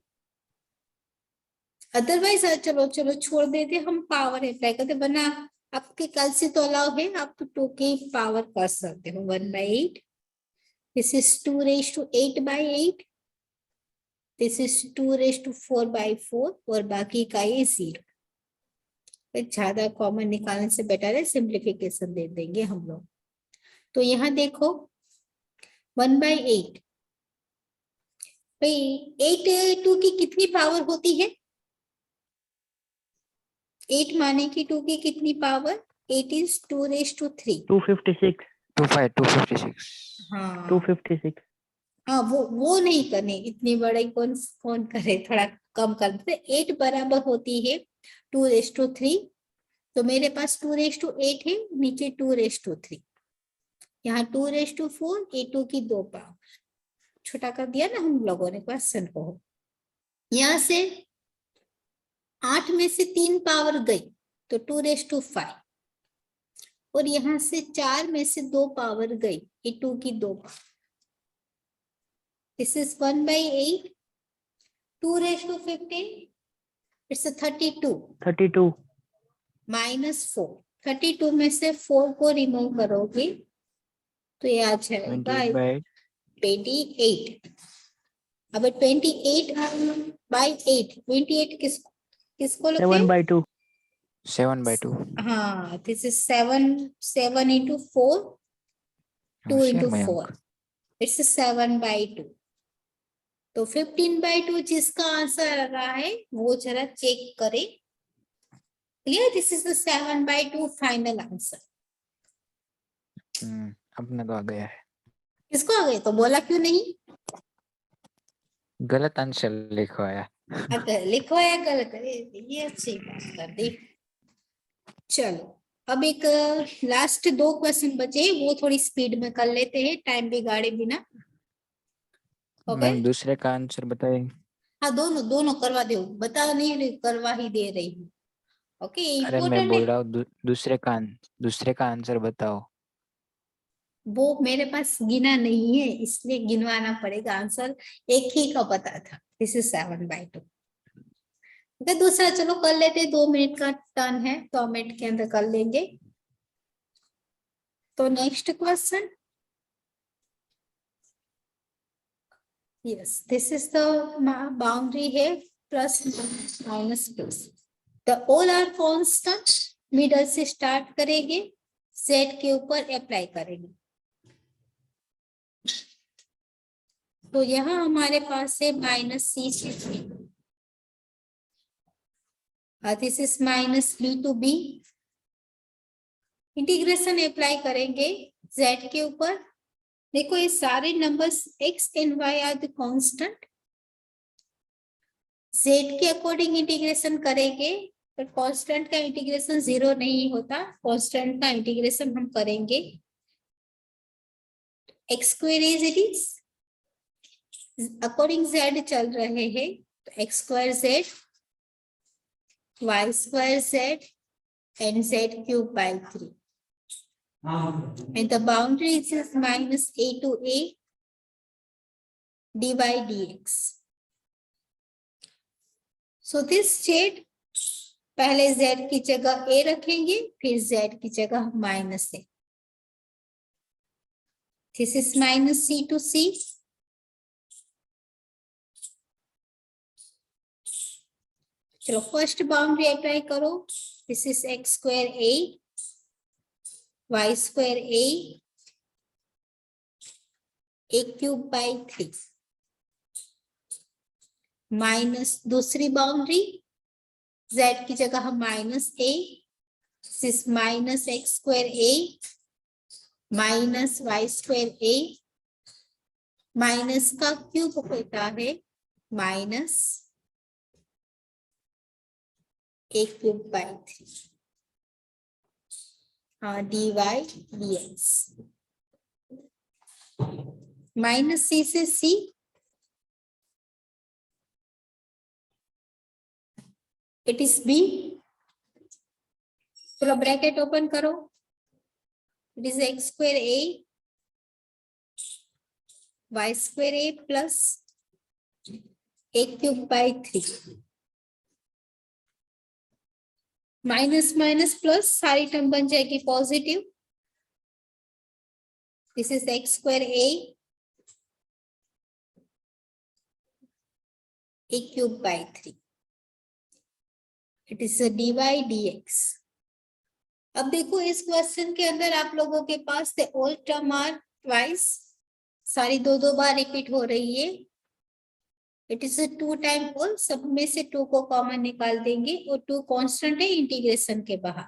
अदरवाइज चलो चलो छोड़ देते, हम पावर अप्लाई करते, वरना आपके कल से तो अलाउ है, आप तो 2 की पावर कर सकते हो 1/8। This is 2 raise to 8/8, this is 2 raise to 4/4 और बाकी का ये 0। ज्यादा कॉमन निकालने से बेटर है सिंप्लीफिकेशन दे देंगे हम लोग। तो यहाँ देखो 1/8, भाई 8 2 की कितनी पावर होती है? 8 माने की 2 की कितनी पावर? 8 is 2 raise to 3। 256 256 हाँ 256 हाँ, वो नहीं करनी, इतनी बड़ी कौन करे, थोड़ा कम कर देते। 8 बराबर होती है 2 रेज टू 3, तो मेरे पास 2 रेज टू 8 है, नीचे 2 रेज टू 3, यहाँ 2 रेज टू 4, A2 की 2 पावर। छोटा कर दिया ना हम लोगों ने क्वेश्चन को। यहाँ से 8 में से 3 पावर गई तो 2 रेज टू 5, और यहाँ से 4 में से 2 पावर गई, A2 की 2 power. This is 1/8, 2 raise to 15, it's 32 -4। 32 में से 4 को रिमूव करोगे तो ये आ जाएगा 28। अब 28/8, 28 किसको लगते हैं? 7/2 7/2 हाँ, this is 7 into 4, 2 into 4, it's 7/2। तो 15/2 जिसका आंसर आ रहा है वो जरा चेक करे। Clear? This is the 7/2 final answer. अपना तो आ गया है। किसको आ गए? तो बोला क्यों नहीं? गलत आंसर लिखवाया। अगर लिखवाया गलत, ये अच्छी बात कर दी। चलो अब एक लास्ट 2 क्वेश्चन बचे, वो थोड़ी स्पीड में कर लेते हैं, टाइम बिगाड़े बिना। ओके? मैम दूसरे का आंसर बताएं। हाँ दोनों करवा दो, बता नहीं रही, करवा ही दे रही हूँ। ओके, अरे मैं इम्पोर्टेंट बोल है। रहा हूँ दूसरे का आंसर बताओ। वो मेरे पास गिना नहीं है, इसलिए गिनवाना पड़ेगा। आंसर एक ही का पता था, दिस इज 7/2। ओके, दूसरा चलो कर लेते, 2 मिनट का टर्न है, 2 मिनट के अंदर कर लेंगे। तो next question, yes this is the boundary है plus minus plus, the all are constant. Middle से स्टार्ट करेंगे, z के ऊपर अप्लाई करेंगे। तो यहाँ हमारे पास है माइनस सी से C, this is minus B to B. Integration apply करेंगे z के ऊपर। देखो ये सारे numbers x and y are the constant, z के अकॉर्डिंग इंटीग्रेशन करेंगे, पर कांस्टेंट का इंटीग्रेशन 0 नहीं होता, कांस्टेंट का इंटीग्रेशन हम करेंगे। x square is it is according z चल रहे हैं, तो x square z, y square z and z cube by 3. And the boundary is minus a to a dy dx. So this state पहले z की जगह a रखेंगे, फिर z की जगह minus a. This is minus c to c. चलो first boundary apply करो। This is x square a, y square a cube by 3 minus दूसरी बाउंड्री z की जगह minus a, this is minus x square a minus y square a, minus का cube होता है minus a cube by 3 dy dx। Minus c से c, it is b। चलो bracket open करो, it is x square a y square a plus a cube by 3। Minus minus plus सारी term बन जाएगी positive. This is x square a cube by 3, it is dy dx। अब देखो इस question के अंदर आप लोगों के पास the all term are twice, सारी दो बार रिपीट हो रही है। इट इज 2 टाइम होल, सब में से 2 को कॉमन निकाल देंगे और 2 कांस्टेंट है इंटीग्रेशन के बाहर।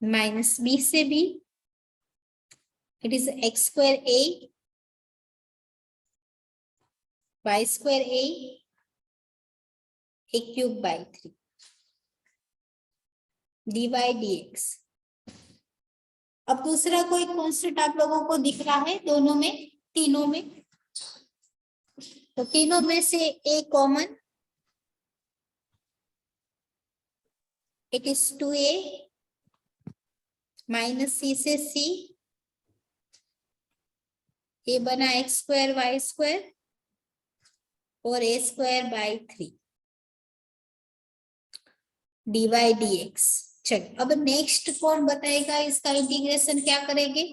माइनस b से b, it is x square a y square a cube by 3 dy dx। अब दूसरा कोई कांस्टेंट आप लोगों को दिख रहा है दोनों में, तीनों में? तो तीनों में से a common, it is 2a minus c से c, a बना x स्क्वायर y स्क्वायर और a square by 3 dy dx। चलो अब नेक्स्ट कौन बताएगा इसका इंटीग्रेशन क्या करेंगे?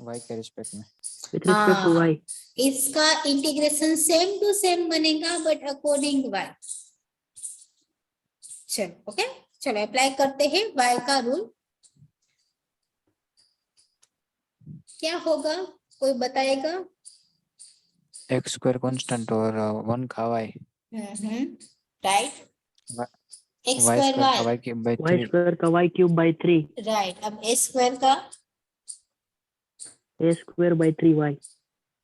y के रिस्पेक्ट में। With respect to y. इसका इंटीग्रेशन सेम टू सेम बनेगा बट अकॉर्डिंग y। चलो ओके, चलो अप्लाई करते हैं y का रूल। क्या होगा कोई बताएगा? x स्क्वायर कांस्टेंट और 1 का y, right, x y square square का y, y cube by Y 3, square का y cube by 3. राइट। अब a स्क्वायर का A square by 3y.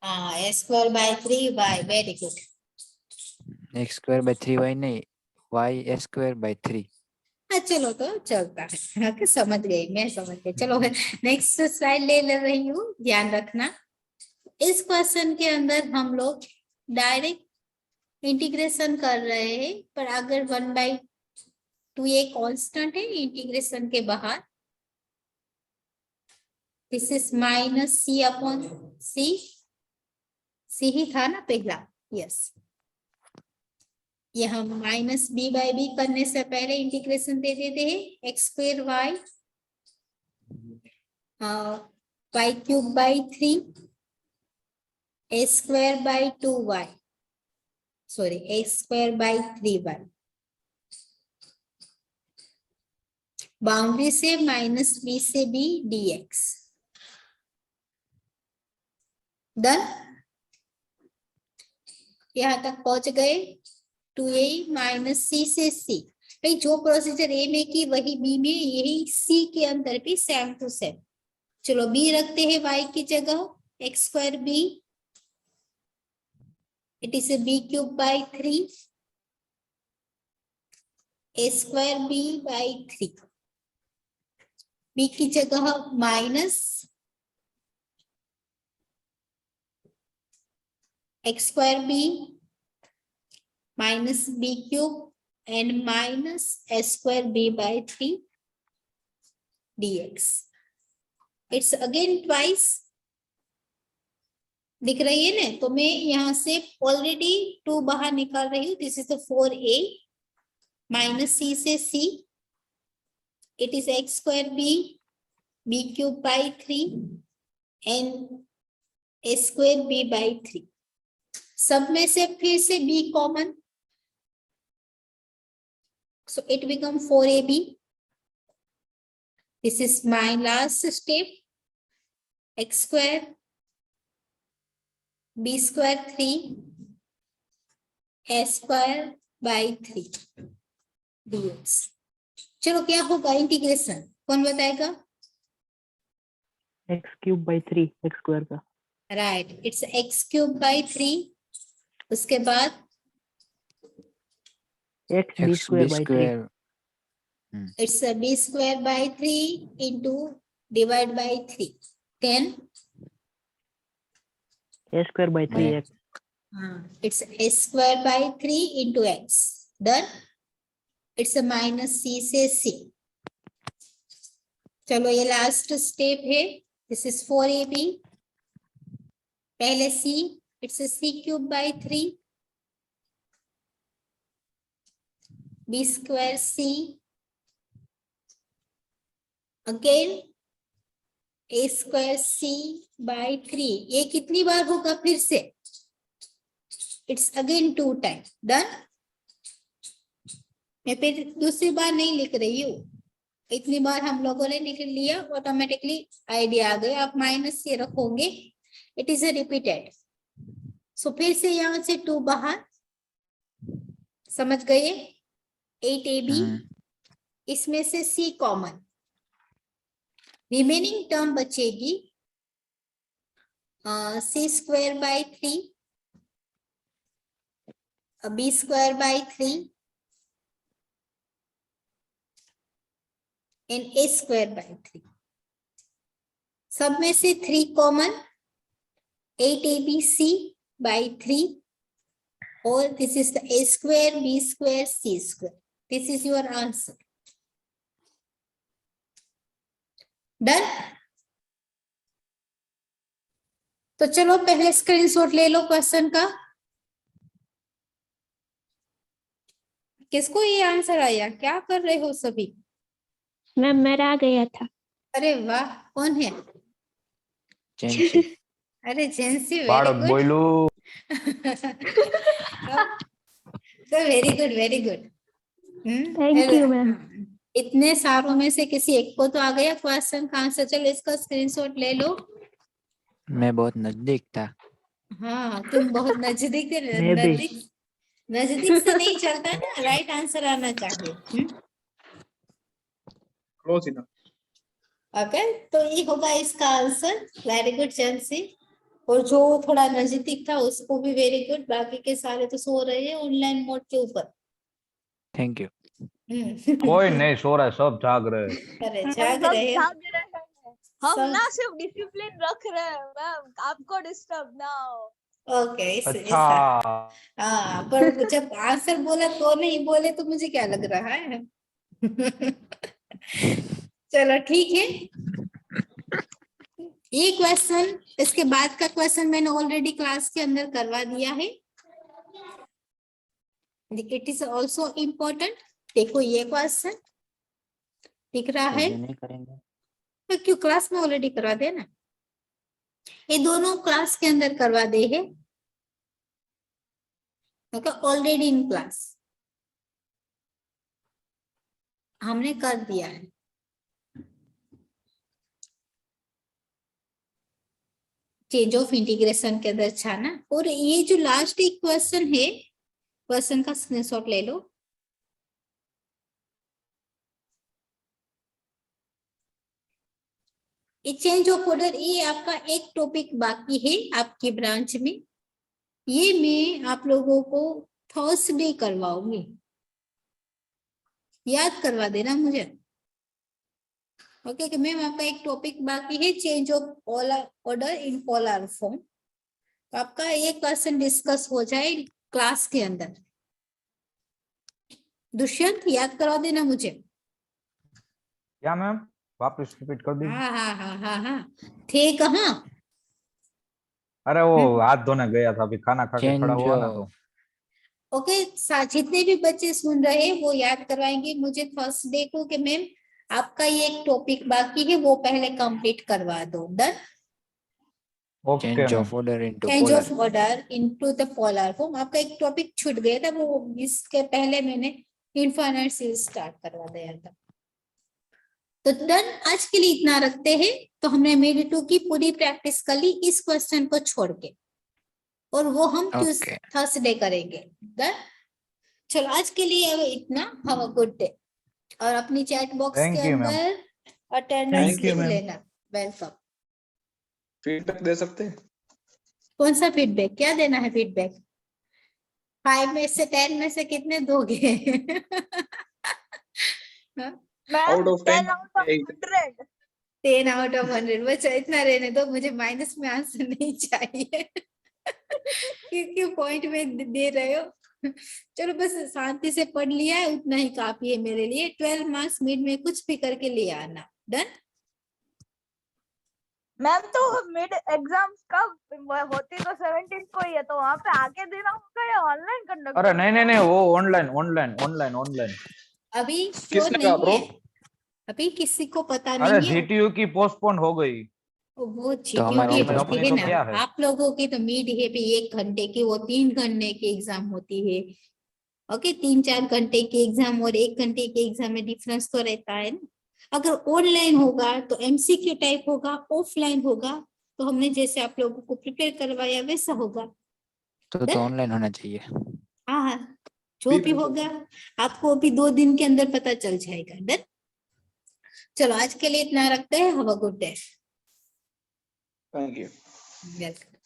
a square by 3y, very good. x square by 3y नहीं, y s square by 3। हाँ चलो तो चलता है, ओके समझ गई, मैं समझ गई। चलो नेक्स्ट स्लाइड ले रही हूँ, ध्यान रखना। इस क्वेश्चन के अंदर हम लोग डायरेक्ट इंटीग्रेशन कर रहे हैं, पर अगर 1/2 ये कांस्टेंट है इंटीग्रेशन के बाहर, this is minus c upon c, c ही था ना पहला, यस। ये हम माइनस b बाई बी करने से पहले इंटीग्रेशन दे देते हैं x square y y cube by 3 a square by 2y, sorry x square by 3y। Boundary से माइनस b से b dx, डन, यहां तक पहुंच गए। 2a माइनस सी से सी, भाई जो प्रोसीजर ए में की वही बी में, यही सी के अंदर भी सेम टू सेम। चलो बी रखते हैं y की जगह, x square B, it is B cube by 3, A square B by 3, B की जगह minus x square B minus B cube and minus S square B by 3 dx। It's again twice, दिख रही है ना? तो मैं यहां से ऑलरेडी 2 बाहर निकाल रही हूँ। This is the 4a minus C से C, it is x square B cube by 3 and A square B by 3। सब में से फिर से b common, so it become 4ab। this is my last step, x square b square 3 a square by 3 dx। चलो क्या होगा integration, कौन बताएगा? x cube by 3 x square का। Right, it's x cube by 3, उसके बाद x b x square b by 3 square it's a b square by 3 into divide by 3, then a square by 3x। it's a square by 3 into x, done। it's a minus c से c। चलो ये last step है, this is 4ab, पहले c, it's c cube by 3 b square c, again a square c by 3। ये कितनी बार होगा फिर से? It's again 2 time, done. मैं फिर दूसरी बार नहीं लिख रही हूँ, इतनी बार हम लोगों ने लिख लिया, ऑटोमेटिकली आइडिया आ गया। आप माइनस से रखोगे, इट इज रिपीटेड। सो फिर से यहाँ से 2 बाहर, समझ गए? 8ab, इसमें से c कॉमन, रिमेनिंग टर्म बचेगी c square by 3 b square by 3 and a square by 3। सब में से 3 कॉमन, 8abc बाई 3, और this is the a square b square c square. This is your answer, done. तो चलो पहले screenshot ले लो question का। किसको ये आंसर आया? क्या कर रहे हो सभी? मैम मेरा आ गया था। अरे वाह, कौन है? जेंसी अरे जेंसी, वेरी बाळक गुड। बोलू तो very good, very good. Thank you ma'am. इतने सारों में से किसी एक को तो आ गया क्वेश्चन का आंसर। चलो इसका स्क्रीनशॉट ले लो। मैं बहुत नजदीक था। हाँ, तुम बहुत नजदीक थे। मैं भी। नजदीक से नहीं चलता ना, राइट आंसर आना चाहिए। Close enough. ओके, तो ये होगा इसका आंसर। Very good जेंसी। और जो थोड़ा नजदीक था उसको भी वेरी गुड। बाकी के सारे तो सो रहे हैं ऑनलाइन मोड के ऊपर। Thank you. कोई नहीं सो रहा है, सब जाग रहे हैं। अरे हम जाग सब रहे हैं। जाग रहे हैं। हम सब- ना सिर्फ डिसिप्लिन रख रहे हैं मैम, आपको डिस्टर्ब ना हो। ओके, अच्छा हाँ, पर जब आंसर बोला तो नहीं बोले तो मुझे क्या लग रहा है? चलो ठीक है। ये क्वेश्चन, इसके बाद का क्वेश्चन मैंने ऑलरेडी क्लास के अंदर करवा दिया है। It is also important. देखो ये क्वेश्चन दिख रहा है? ये नहीं करेंगे। तो क्यों, क्लास में ऑलरेडी करवा दे ना। ये दोनों क्लास के अंदर करवा दे है, ऑलरेडी इन क्लास हमने कर दिया है। चेंज ऑफ इंटीग्रेशन के अंदर छाना। और ये जो लास्ट एक क्वेश्चन है, क्वेश्चन का स्क्रीनशॉट ले लो। ये चेंज ऑफ ऑर्डर, ये आपका एक टॉपिक बाकी है आपकी ब्रांच में। ये मैं आप लोगों को थर्सडे करवाऊंगी, याद करवा देना मुझे। ओके कि मैम आपका एक टॉपिक बाकी है, change of order in polar form. तो आपका ये क्वेश्चन डिस्कस हो जाए क्लास के अंदर। दुष्यंत याद करवा देना मुझे। क्या मैम, वापस रिपीट कर दीजिए। हाँ थे कहाँ? अरे वो हाथ धोने गया था, अभी खाना खा के खड़ा चेंज हुआ ना तो। ओके जितने भी बच्चे सुन रहे हैं वो याद करवाएंगे मुझे थर्सडे को कि मैम आपका ये एक टॉपिक बाकी है, वो पहले कंप्लीट करवा दो। Done. Okay change ma'am. Of order into change polar. Of order into the polar form. आपका एक टॉपिक छूट गया था, वो इसके पहले मैंने इनफाइनाइट सीरीज स्टार्ट करवा दिया था। तो डन, आज के लिए इतना रखते हैं। तो हमने मिड 2 की पूरी प्रैक्टिस कर ली इस क्वेश्चन को छोड़ के, और वो हम ओके। थर्सडे करेंगे। डन। चलो आज के लिए अब इतना। Have a good day. और अपनी चैट बॉक्स Thank के you, ma'am. अंदर अटेंडेंस Thank you, लिख ma'am. लेना। वेलकम। फीडबैक दे सकते हैं? कौन सा फीडबैक, क्या देना है फीडबैक? 5 में से 10 में से कितने दोगे? Out of 10, 10 out of 100। 10 out of 100। बच्चा इतना रहने दो, मुझे माइनस में आंसर नहीं चाहिए। क्योंकि पॉइंट में दे रहे हो। चलो बस शांति से पढ़ लिया है, उतना ही काफी है मेरे लिए। 12 मार्क्स मिड में कुछ भी करके ले आना। डन। मैम तो मिड एग्जाम्स कब होती? तो 17 को ही है, तो वहाँ पे आके देना होगा या ऑनलाइन करना? अरे नहीं, वो ऑनलाइन। अभी श्योर किसने कहा नहीं bro? है, अभी किसी को पता अरे नहीं है। जीटीयू की पोस्टपोन हो गई। वो तो हमारी की तो होती अपनी है तो ना, क्या है? आप लोगों की तो मिड है भी 1 घंटे की, वो 3 घंटे की एग्जाम होती है। ओके 3-4 घंटे की एग्जाम और 1 घंटे की एग्जाम में डिफरेंस तो रहता है ना। अगर ऑनलाइन होगा तो एमसीक्यू टाइप होगा, ऑफलाइन होगा तो हमने जैसे आप लोगों को प्रिपेयर करवाया वैसा होगा। तो ऑनलाइन होना चाहिए। हाँ जो भी होगा आपको अभी 2 दिन के अंदर पता चल जाएगा। डन। चलो आज के लिए इतना रखते हैं। Have a good day. Thank you. Welcome.